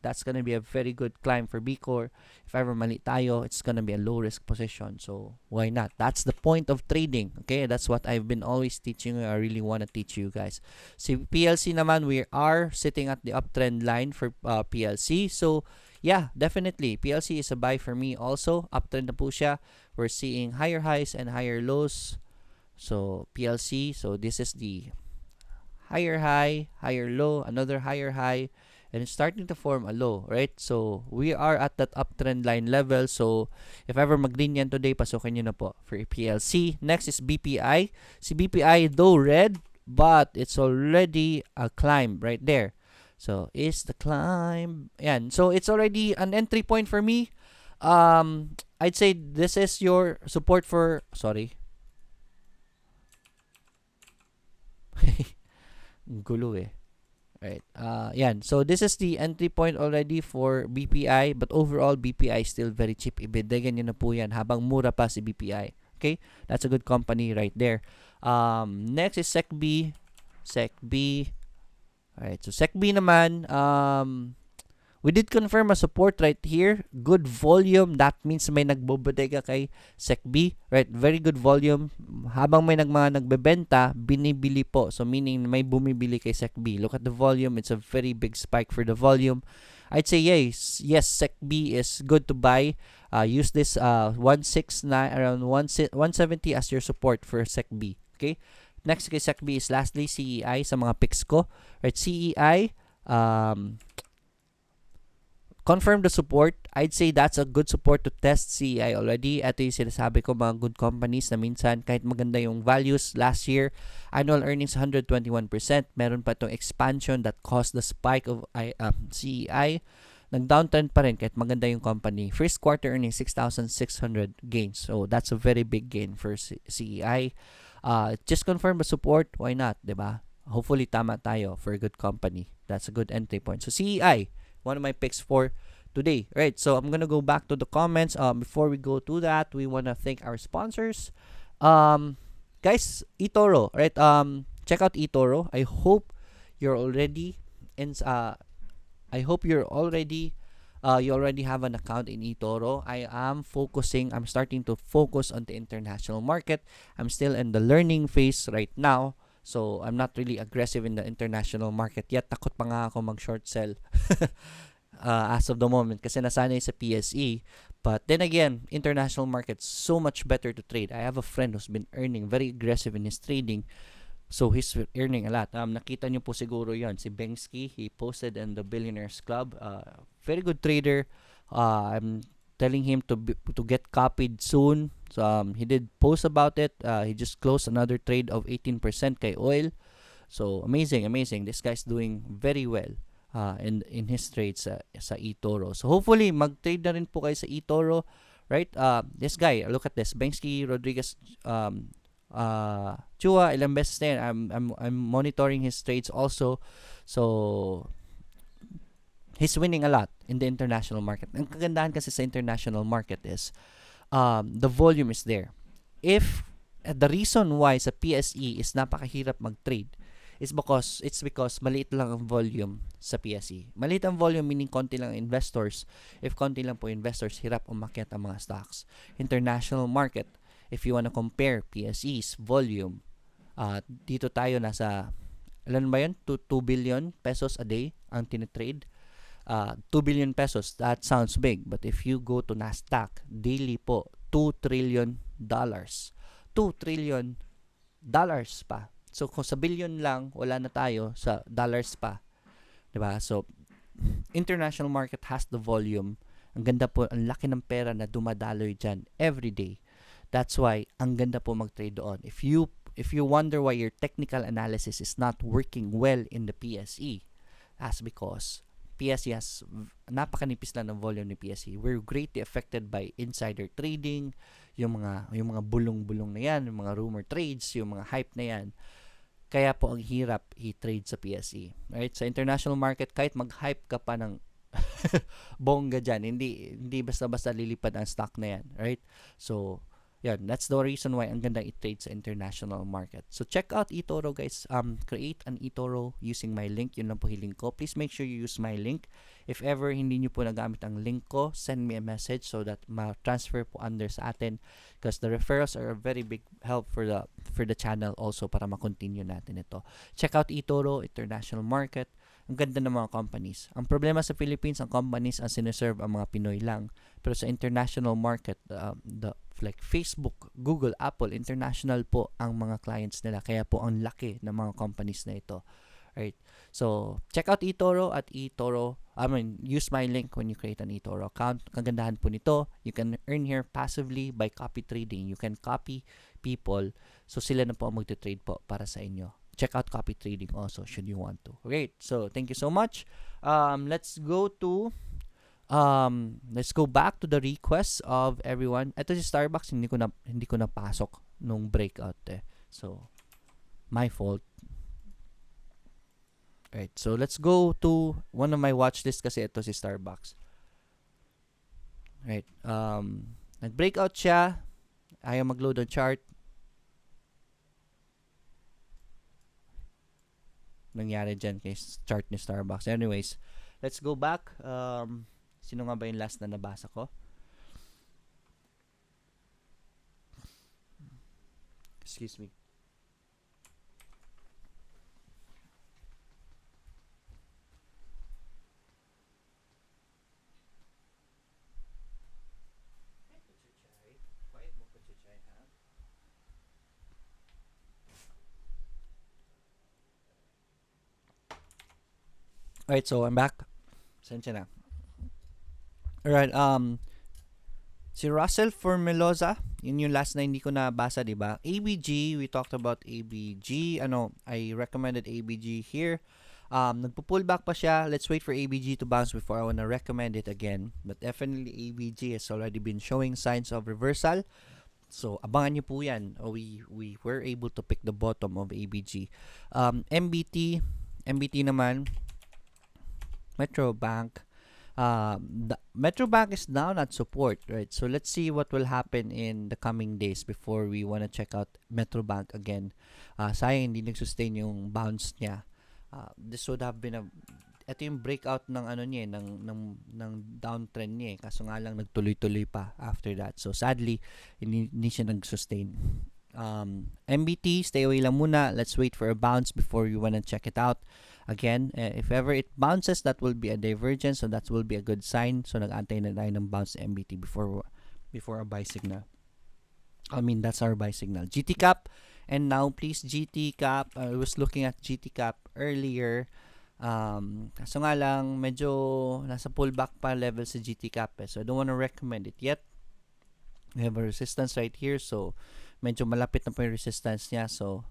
that's gonna be a very good climb for B-Core. If ever mali tayo, it's gonna be a low risk position. So, why not? That's the point of trading. Okay? That's what I've been always teaching you. I really want to teach you guys. Si PLC naman, we are sitting at the uptrend line for PLC. So, yeah, definitely. PLC is a buy for me also. Uptrend na po siya. We're seeing higher highs and higher lows. So, PLC. So, this is the higher high, higher low, another higher high, and it's starting to form a low, right? So, we are at that uptrend line level. So, if ever mag-green yan today, pasukin nyo na po for PLC. Next is BPI. Si BPI, though red, but it's already a climb right there. So, is the climb. Yan. So, it's already an entry point for me. I'd say this is your support for, sorry. Gulo eh. Right. Yan. So, this is the entry point already for BPI. But overall, BPI is still very cheap. Ibidegan nyo na po yan habang mura pa si BPI. Okay? That's a good company right there. Next is SECB. SECB. Alright. So, SECB naman, we did confirm a support right here. Good volume. That means may nagbobodega kay SECB. Right? Very good volume. Habang may mga nagbebenta, binibili po. So, meaning may bumibili kay SECB. Look at the volume. It's a very big spike for the volume. I'd say yes, SECB is good to buy. Use this 169 around 170 as your support for SECB. Okay? Next kay SECB is lastly CEI sa mga picks ko. Right? CEI, confirm the support. I'd say that's a good support to test CEI already. Ito yung sinasabi ko, mga good companies na minsan kahit maganda yung values last year, annual earnings 121%. Meron pa itong expansion that caused the spike of CEI. Nag-downtrend pa rin kahit maganda yung company. First quarter earnings 6,600 gains. So that's a very big gain for CEI. Just confirm the support. Why not? Diba? Hopefully tama tayo for a good company. That's a good entry point. So CEI, one of my picks for today. Right, so I'm gonna go back to the comments. Before we go to that, we wanna thank our sponsors. Guys, eToro. Right, check out eToro. I hope you're already in. I hope you're already. You already have an account in eToro. I'm starting to focus on the international market. I'm still in the learning phase right now. So, I'm not really aggressive in the international market yet. Takot pa nga ako mag-short sell as of the moment kasi nasanay sa PSE. But then again, international market's so much better to trade. I have a friend who's been earning very aggressive in his trading. So, he's earning a lot. Nakita nyo po siguro yon si Bengski. He posted in the Billionaires Club. Very good trader. I'm telling him to get copied soon. So, he did post about it. He just closed another trade of 18% kay oil. So, amazing. This guy's doing very well in his trades sa eToro. So, hopefully, mag-trade na rin po kayo sa eToro. Right? This guy, look at this. Bengski Rodriguez Chua, ilang beses na yan. I'm monitoring his trades also. So, he's winning a lot in the international market. Ang kagandahan kasi sa international market is the volume is there. If the reason why sa PSE is napakahirap mag-trade is because maliit lang ang volume sa PSE. Maliit ang volume meaning konti lang investors. If konti lang po investors, hirap umakyat ang mga stocks. International market, if you wanna compare PSE's volume, dito tayo nasa, ilan ba yun? 2 billion pesos a day ang tinitrade. 2 billion pesos, that sounds big. But if you go to Nasdaq, daily po, $2 trillion. $2 trillion pa. So, kung sa billion lang, wala na tayo sa dollars pa. Diba? So, international market has the volume. Ang ganda po, ang laki ng pera na dumadaloy dyan every day. That's why, ang ganda po mag-trade doon. If you wonder why your technical analysis is not working well in the PSE, that's because PSE has napakanipis lang ng volume ni PSE. We're greatly affected by insider trading, yung mga bulong-bulong na yan, yung mga rumor trades, yung mga hype na yan. Kaya po ang hirap i-trade sa PSE. Right? Sa international market, kahit mag-hype ka pa ng bongga dyan, hindi basta-basta lilipad ang stock na yan. Right? So, yan, that's the reason why ang ganda i-trade sa international market. So, check out eToro, guys. Create an eToro using my link. Yun lang po hiling ko. Please make sure you use my link. If ever hindi nyo po nagamit ang link ko, send me a message so that ma-transfer po under sa atin, because the referrals are a very big help for the channel also para ma-continue natin ito. Check out eToro, international market. Ang ganda ng mga companies. Ang problema sa Philippines, ang companies ang sineserve ang mga Pinoy lang. Pero sa international market, like Facebook, Google, Apple, international po ang mga clients nila. Kaya po ang laki ng mga companies na ito. Right? So, check out eToro at eToro. Use my link when you create an eToro account. Kagandahan po nito, you can earn here passively by copy trading. You can copy people. So, sila na po ang magte-trade po para sa inyo. Check out copy trading also should you want to. Great. So, thank you so much. Let's go back to the requests of everyone. Ito si Starbucks, hindi ko napasok nung breakout So, my fault. Right. So, let's go to one of my watch list kasi ito si Starbucks. Right. Nag-breakout siya. Ayaw mag-load ang chart. Nangyari dyan kay chart ni Starbucks. Anyways, let's go back. Sino nga ba yung last na nabasa ko? Excuse me. Alright, so I'm back. Sensya na. Alright, si Russell Formelosa, yun yung last na hindi ko nabasa, diba? ABG, we talked about ABG. I recommended ABG here. Nagpo-pullback pa siya. Let's wait for ABG to bounce before I wanna recommend it again. But definitely ABG has already been showing signs of reversal. So, abangan nyo po yan. We were able to pick the bottom of ABG. MBT naman, Metro Bank. Metro Bank is down at support, right? So let's see what will happen in the coming days before we want to check out Metro Bank again. Sayang hindi nag-sustain yung bounce niya. This would have been ito yung breakout ng ng downtrend niya kaso nga lang nagtuloy-tuloy pa after that. So sadly, hindi siya nag-sustain. MBT, stay away lang muna. Let's wait for a bounce before you want to check it out. Again, if ever it bounces, that will be a divergence, so that will be a good sign. So nag-antay na tayo ng bounce MBT before a buy signal. That's our buy signal. GT cap, and now please GT cap. I was looking at GT cap earlier. Kaso nga lang medyo nasa pullback pa level sa GT cap so I don't want to recommend it yet. We have a resistance right here, so medyo malapit na po yung resistance niya. So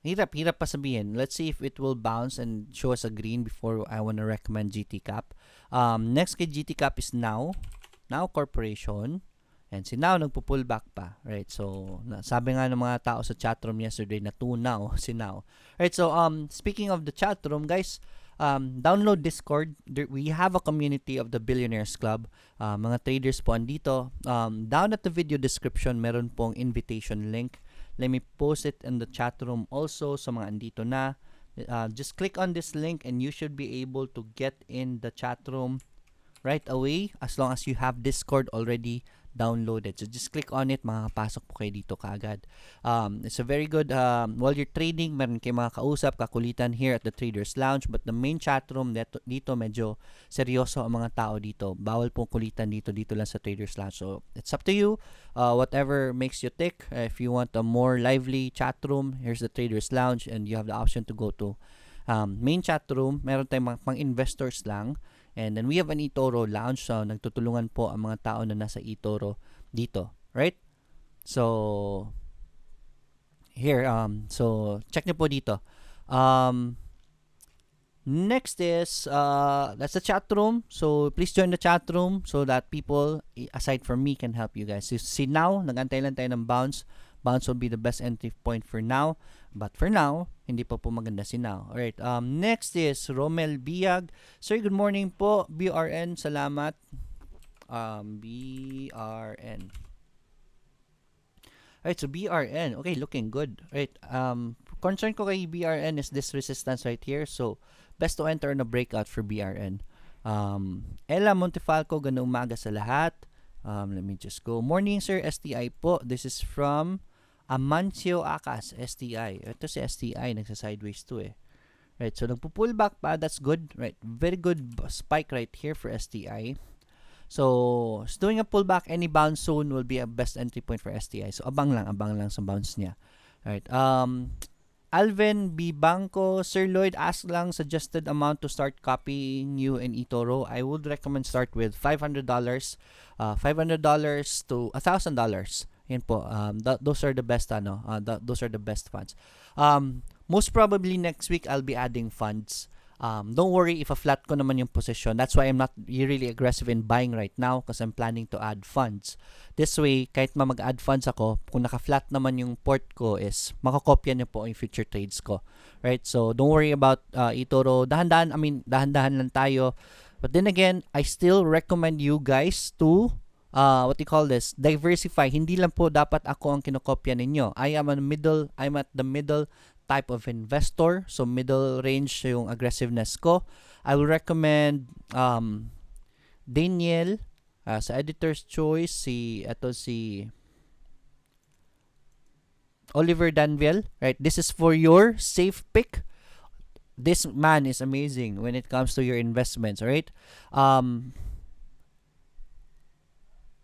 hirap pa sabihin. Let's see if it will bounce and show us a green before I want to recommend GT cap. Next kay GT cap is Now Corporation. And si Now nagpo-pullback pa, right? So sabi nga ng mga tao sa chatroom yesterday na tunaw si Now. Right, so speaking of the chatroom, guys, download Discord. We have a community of the Billionaires Club. Mga traders po andito. Down at the video description, meron pong invitation link. Let me post it in the chat room also sa mga andito na. Just click on this link and you should be able to get in the chat room right away as long as you have Discord already downloaded. So just click on it, makakapasok po kayo dito kaagad. It's a very good, while you're trading, meron kayo mga kausap, kakulitan here at the Traders Lounge, but the main chat room dito medyo seryoso ang mga tao dito. Bawal pong kulitan dito lang sa Traders Lounge. So it's up to you, whatever makes you tick. If you want a more lively chat room, here's the Traders Lounge and you have the option to go to main chat room. Meron tayong mga pang-investors lang. And then we have an eToro lounge, so nagtutulungan po ang mga tao na nasa eToro dito, right? So here, so check niyo po dito. Next is that's the chat room. So please join the chat room so that people aside from me can help you guys. So see Now, nagantay lang tayo ng bounce bounce will be the best entry point for now. But for now, hindi pa po maganda si now. Alright, next is Romel Biag. Sir, good morning po. BRN, salamat. BRN. Alright, so BRN, okay, looking good. Alright, concern ko kay BRN is this resistance right here. So, best to enter na breakout for BRN. Ella Montefalco, gandang umaga sa lahat. Let me just go. Morning, sir. STI po. This is from Amancio Akas, STI. Ito si STI, nagsa-sideways to eh. Right, so nagpo-pullback pa. That's good. Right, very good spike right here for STI. So, doing a pullback, any bounce zone will be a best entry point for STI. So, abang lang sa bounce niya. Right, Alvin B. Banco, Sir Lloyd, ask lang suggested amount to start copying you in eToro. I would recommend start with $500, $500 to $1,000. Yan po. Those are the best those are the best funds. Most probably next week I'll be adding funds. Don't worry if flat ko naman yung position. That's why I'm not really aggressive in buying right now because I'm planning to add funds. This way, kahit mag-add funds ako, kung naka-flat naman yung port ko is makakopya niyo po yung future trades ko. Right? So, don't worry about eToro. Dahan-dahan lang tayo. But then again, I still recommend you guys to diversify. Hindi lang po dapat ako ang kinokopya ninyo. I'm at the middle type of investor. So, middle range yung aggressiveness ko. I will recommend Daniel sa editor's choice, si Oliver Danville. Right? This is for your safe pick. This man is amazing when it comes to your investments. Alright?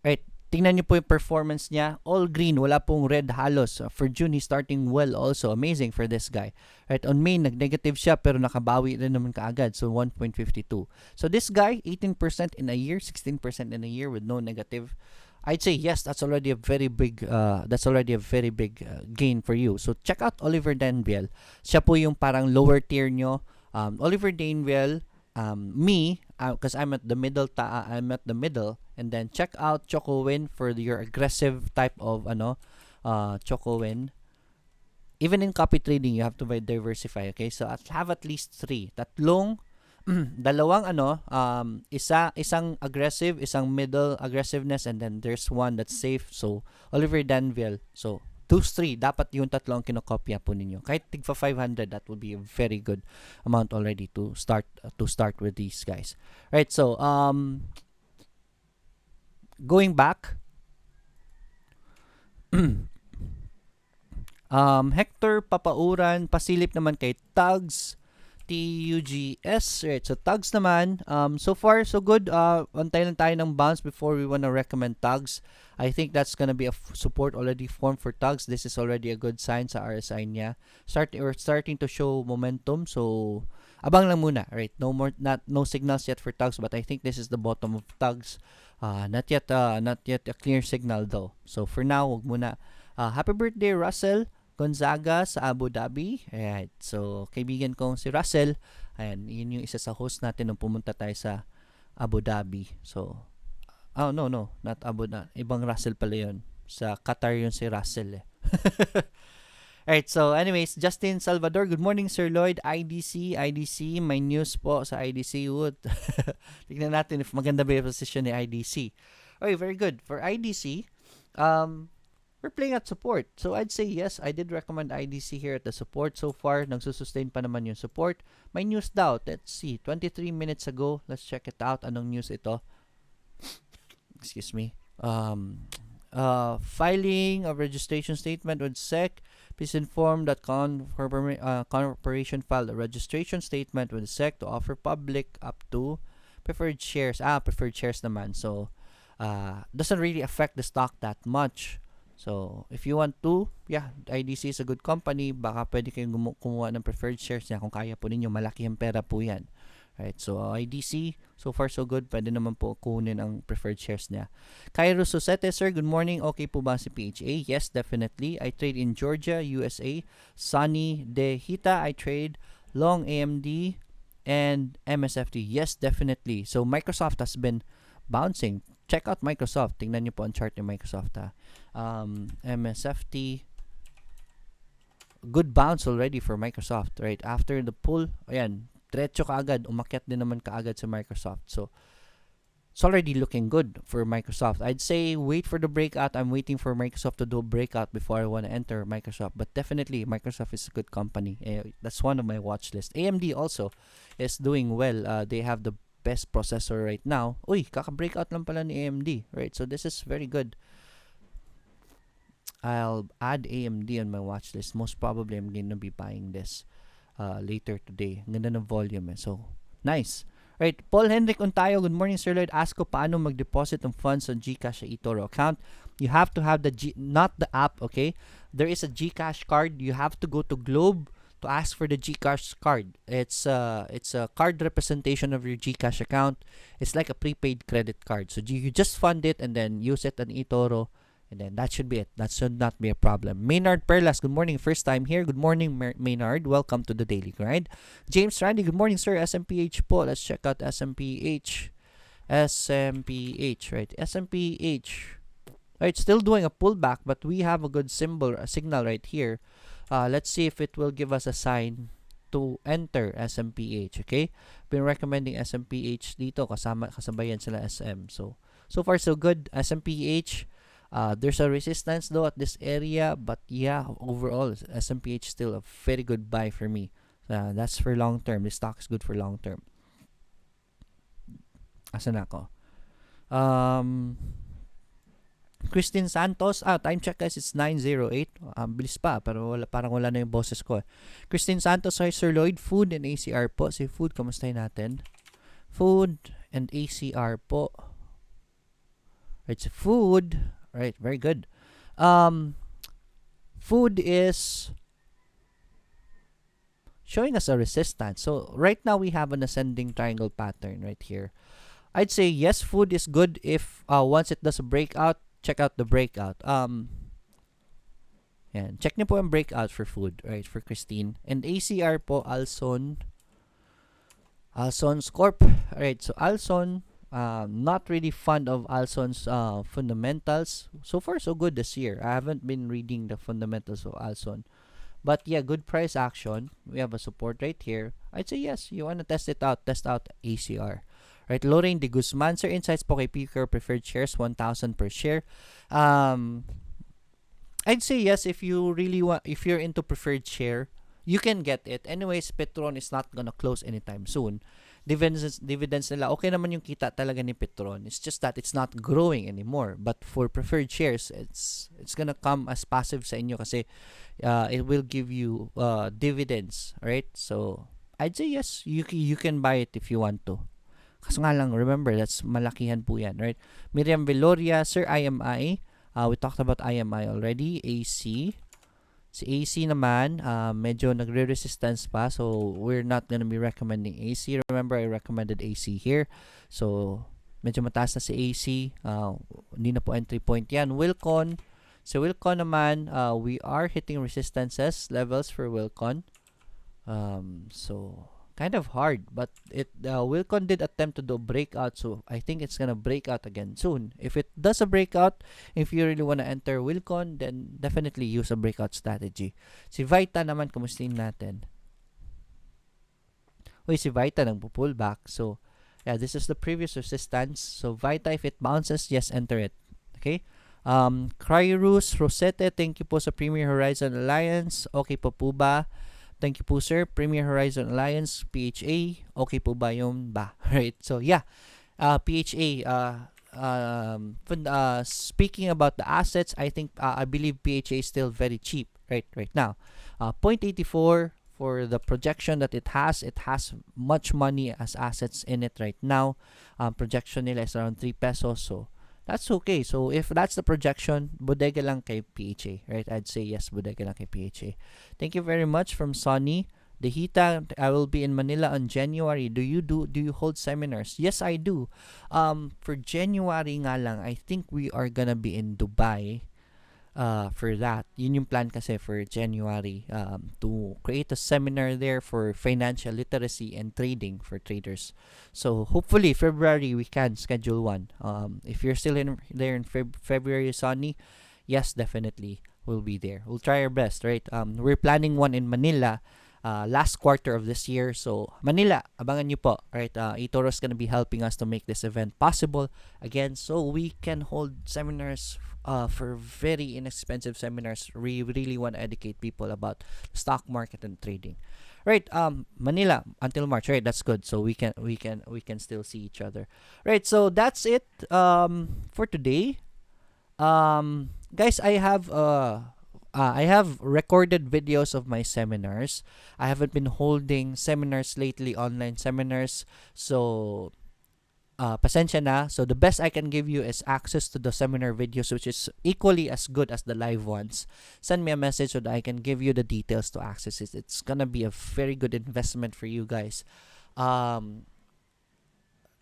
Right, tingnan niyo po yung performance niya. All green, wala pong red halos. For June, he's starting well also. Amazing for this guy. Right, on May, nag-negative siya pero nakabawi rin naman kaagad. So, 1.52. So, this guy, 18% in a year, 16% in a year with no negative. I'd say, yes, that's already a very big gain for you. So, check out Oliver Danville. Siya po yung parang lower tier nyo. Oliver Danville, me, because I'm at the middle, and then check out ChocoWin for your aggressive type of ChocoWin. Even in copy trading, you have to diversify. Okay, so have at least 3. Tatlong, dalawang isang aggressive, isang middle aggressiveness, and then there's one that's safe. So Oliver Danville. So those 3, dapat yung tatlong kinokopya po ninyo. Kahit tigpa 500, that will be a very good amount already to start with these guys. Right, so going back, Hector Papauran, pasilip naman kay Tugs TUGS. Right, so Tugs naman, so far so good. Antay lang tayo ng bounce before we wanna recommend Tugs. I think that's gonna be a support already formed for Tugs. This is already a good sign sa RSI niya. We're starting to show momentum. So abang lang muna, right? No signals yet for Tugs, but I think this is the bottom of Tugs. Not yet a clear signal though. So for now, wag muna. Happy birthday, Russell Gonzaga sa Abu Dhabi. Alright, so kaibigan kong si Russell. Ayan, yun yung isa sa host natin nung pumunta tayo sa Abu Dhabi. So, no, not Abu Dhabi. Ibang Russell pala yun. Sa Qatar yun si Russell eh. Alright, so anyways, Justin Salvador, good morning Sir Lloyd. IDC, may news po sa IDC. Tignan natin if maganda ba yung position ni IDC. Okay, very good. For IDC, we're playing at support. So I'd say yes, I did recommend IDC here at the support. So far, nagsusustain pa naman yung support. May news daw. Let's see. 23 minutes ago. Let's check it out. Anong news ito? Excuse me. Filing of registration statement with SEC. Please inform that corporation filed a registration statement with SEC to offer public up to preferred shares. Preferred shares naman. So, doesn't really affect the stock that much. So, if you want to, IDC is a good company. Baka pwede kayong kumuha ng preferred shares niya kung kaya po ninyo. Malaki ang pera po yan. Right, so IDC, so far so good. Pwede naman po kunin ang preferred shares niya. Cairo Susete, sir, good morning. Okay po ba si PHA? Yes, definitely. I trade in Georgia, USA. Sunny De Hita, I trade long AMD and MSFT. Yes, definitely. So Microsoft has been bouncing check out Microsoft. Tingnan nyo po ang chart ni Microsoft, ha. MSFT, good bounce already for Microsoft, right? After the pull, ayan, diretso kaagad, umakyat din naman kaagad sa Microsoft. So, it's already looking good for Microsoft. I'd say wait for the breakout. I'm waiting for Microsoft to do a breakout before I want to enter Microsoft. But definitely, Microsoft is a good company. That's one of my watch list. AMD also is doing well. They have the best processor right now. Uy, kaka-breakout lang pala ni AMD, right? So this is very good. I'll add AMD on my watch list. Most probably, I'm going to be buying this later today. Ang ganda ng volume, eh. So, nice. Right, Paul Henrik Untayo, good morning, Sir Lloyd. Ask ko paano mag-deposit ng funds on GCash sa eToro account. You have to have not the app, okay? There is a GCash card. You have to go to Globe to ask for the GCash card. It's a card representation of your GCash account. It's like a prepaid credit card. So you just fund it and then use it on eToro. And then that should be it. That should not be a problem. Maynard Perlas, good morning. First time here. Good morning, Maynard. Welcome to the Daily Grind. James Randy, good morning, sir. SMPH po. Let's check out SMPH. SMPH, right? SMPH. Right, still doing a pullback, but we have a good signal right here. Let's see if it will give us a sign to enter SMPH, okay? Been recommending SMPH dito. Kasabayan sila SM. So far so good. SMPH. There's a resistance though at this area, but yeah, overall SMPH still a very good buy for me. That's for long term. This stock is good for long term. Asan ako? Christine Santos, time check guys, it's 9:08. Bilis pa, pero parang wala na yung boses ko. Christine Santos, hi Sir Lloyd. Food and ACR po. Si food, kamustahin natin? Food and ACR po. It's food. Right, very good. Food is showing us a resistance. So right now we have an ascending triangle pattern right here. I'd say yes, food is good if once it does a breakout, check out the breakout. Yan. Check niyo po ang breakout for food, right, for Christine. And ACR po, Alson's Corp. Alright, so Alson, not really fond of Alson's fundamentals. So far, so good this year. I haven't been reading the fundamentals of Alson. But yeah, good price action. We have a support right here. I'd say yes, you want to test it out. Test out ACR. Right, Lorraine de Guzman, sir, insights po kay PCAR preferred shares, 1,000 per share. I'd say yes if you really want, if you're into preferred share, you can get it. Anyways, Petron is not gonna close anytime soon. Dividends nila, okay naman yung kita talaga ni Petron. It's just that it's not growing anymore. But for preferred shares, it's gonna come as passive sa inyo kasi it will give you dividends, right? So, I'd say yes, you can buy it if you want to. Kaso nga lang, remember, that's malakihan po yan, right? Miriam Veloria, sir, IMI. We talked about IMI already. AC. Si AC naman, medyo nagre-resistance pa. So, we're not gonna be recommending AC. Remember, I recommended AC here. So, medyo mataas na si AC. Hindi na po entry point yan. Wilcon. So, Wilcon naman, we are hitting resistances levels for Wilcon. So, kind of hard. But Wilcon did attempt to do a breakout. So, I think it's gonna break out again soon. If it does a breakout, if you really wanna enter Wilcon, then definitely use a breakout strategy. Si Vita naman, kamustin natin. Uy, si Vita nagpo-pull back. So, yeah, this is the previous resistance. So, Vita, if it bounces, yes, enter it. Okay? Cryurus, Rosette, thank you po sa Premier Horizon Alliance. Okay po ba? Thank you po, sir. Premier Horizon Alliance, PHA. Okay po ba yun ba? Right. So, yeah. PHA. Speaking about the assets, I think, I believe PHA is still very cheap right now. 0.84 for the projection that it has. It has much money as assets in it right now. Projection nila is around 3 pesos. So, that's okay. So, if that's the projection, bodega lang kay PHA, right? I'd say yes, bodega lang kay PHA. Thank you very much from Sonny. Dehita, I will be in Manila on January. Do you hold seminars? Yes, I do. For January nga lang, I think we are gonna be in Dubai. for that. Yun yung plan kasi for January, to create a seminar there for financial literacy and trading for traders. So hopefully February we can schedule one. If you're still there in February, Sonny, yes, definitely we'll be there. We'll try our best, right? We're planning one in Manila last quarter of this year. So Manila, abangan nyo po, right? eToro is gonna be helping us to make this event possible again, so we can hold seminars for very inexpensive seminars. We really want to educate people about the stock market and trading. Right, Manila until March, right? That's good. So we can still see each other. Right, so that's it for today. Guys, I have recorded videos of my seminars. I haven't been holding seminars lately, online seminars. So pasensya na. So the best I can give you is access to the seminar videos, which is equally as good as the live ones. Send me a message so that I can give you the details to access it. It's gonna be a very good investment for you guys.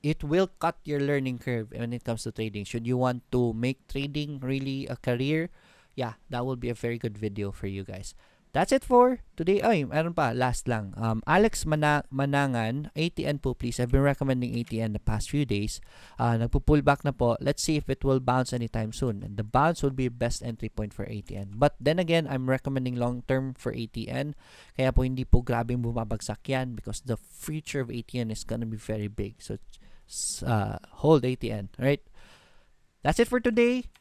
It will cut your learning curve when it comes to trading. Should you want to make trading really a career, yeah, that will be a very good video for you guys. That's it for today. Ay, meron pa, last lang. Alex Manangan, ATN po please. I've been recommending ATN the past few days. Nagpo-pull back na po. Let's see if it will bounce anytime soon. And the bounce would be best entry point for ATN. But then again, I'm recommending long-term for ATN. Kaya po hindi po grabing bumabagsak yan because the future of ATN is gonna be very big. So, hold ATN, right? That's it for today.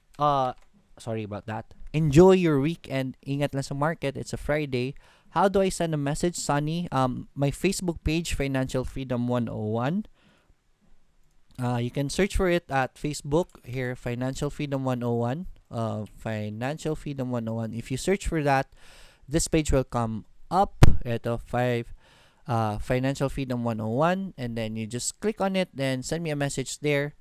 Sorry about that. Enjoy your weekend. Ingat lang sa market. It's a Friday. How do I send a message, Sunny? My Facebook page, Financial Freedom 101. You can search for it at Facebook here, Financial Freedom 101. Financial Freedom 101. If you search for that, this page will come up. Ito, Financial Freedom 101. And then you just click on it. Then send me a message there.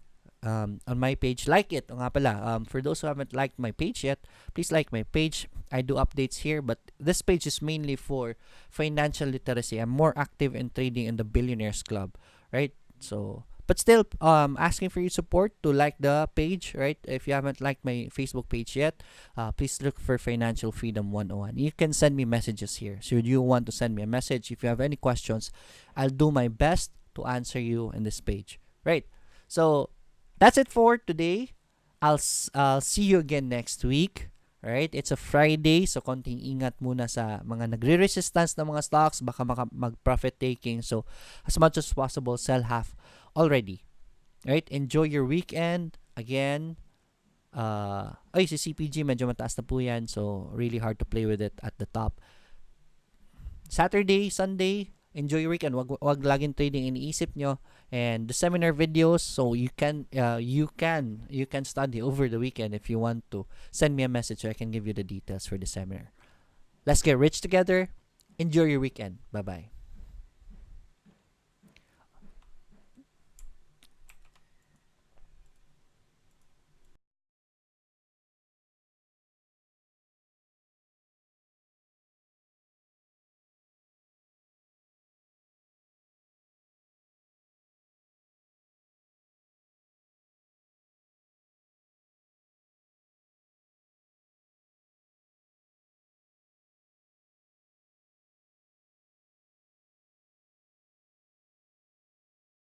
On my page, like it. Nga pala, for those who haven't liked my page yet, please like my page. I do updates here, but this page is mainly for financial literacy. I'm more active in trading in the Billionaires Club, right? So, but still, asking for your support to like the page, right? If you haven't liked my Facebook page yet, please look for Financial Freedom 101. You can send me messages here. Should you want to send me a message, if you have any questions, I'll do my best to answer you in this page, right? So, that's it for today. I'll see you again next week. Right? It's a Friday, so konting ingat muna sa mga nagre-resistance na mga stocks, baka mag-profit taking. So, as much as possible, sell half already. Right? Enjoy your weekend. Again, si CPG, medyo mataas na po yan. So, really hard to play with it at the top. Saturday, Sunday, enjoy your weekend. Wag laging trading iniisip nyo. And the seminar videos, so you can study over the weekend if you want to. Send me a message so I can give you the details for the seminar. Let's get rich together. Enjoy your weekend. Bye-bye.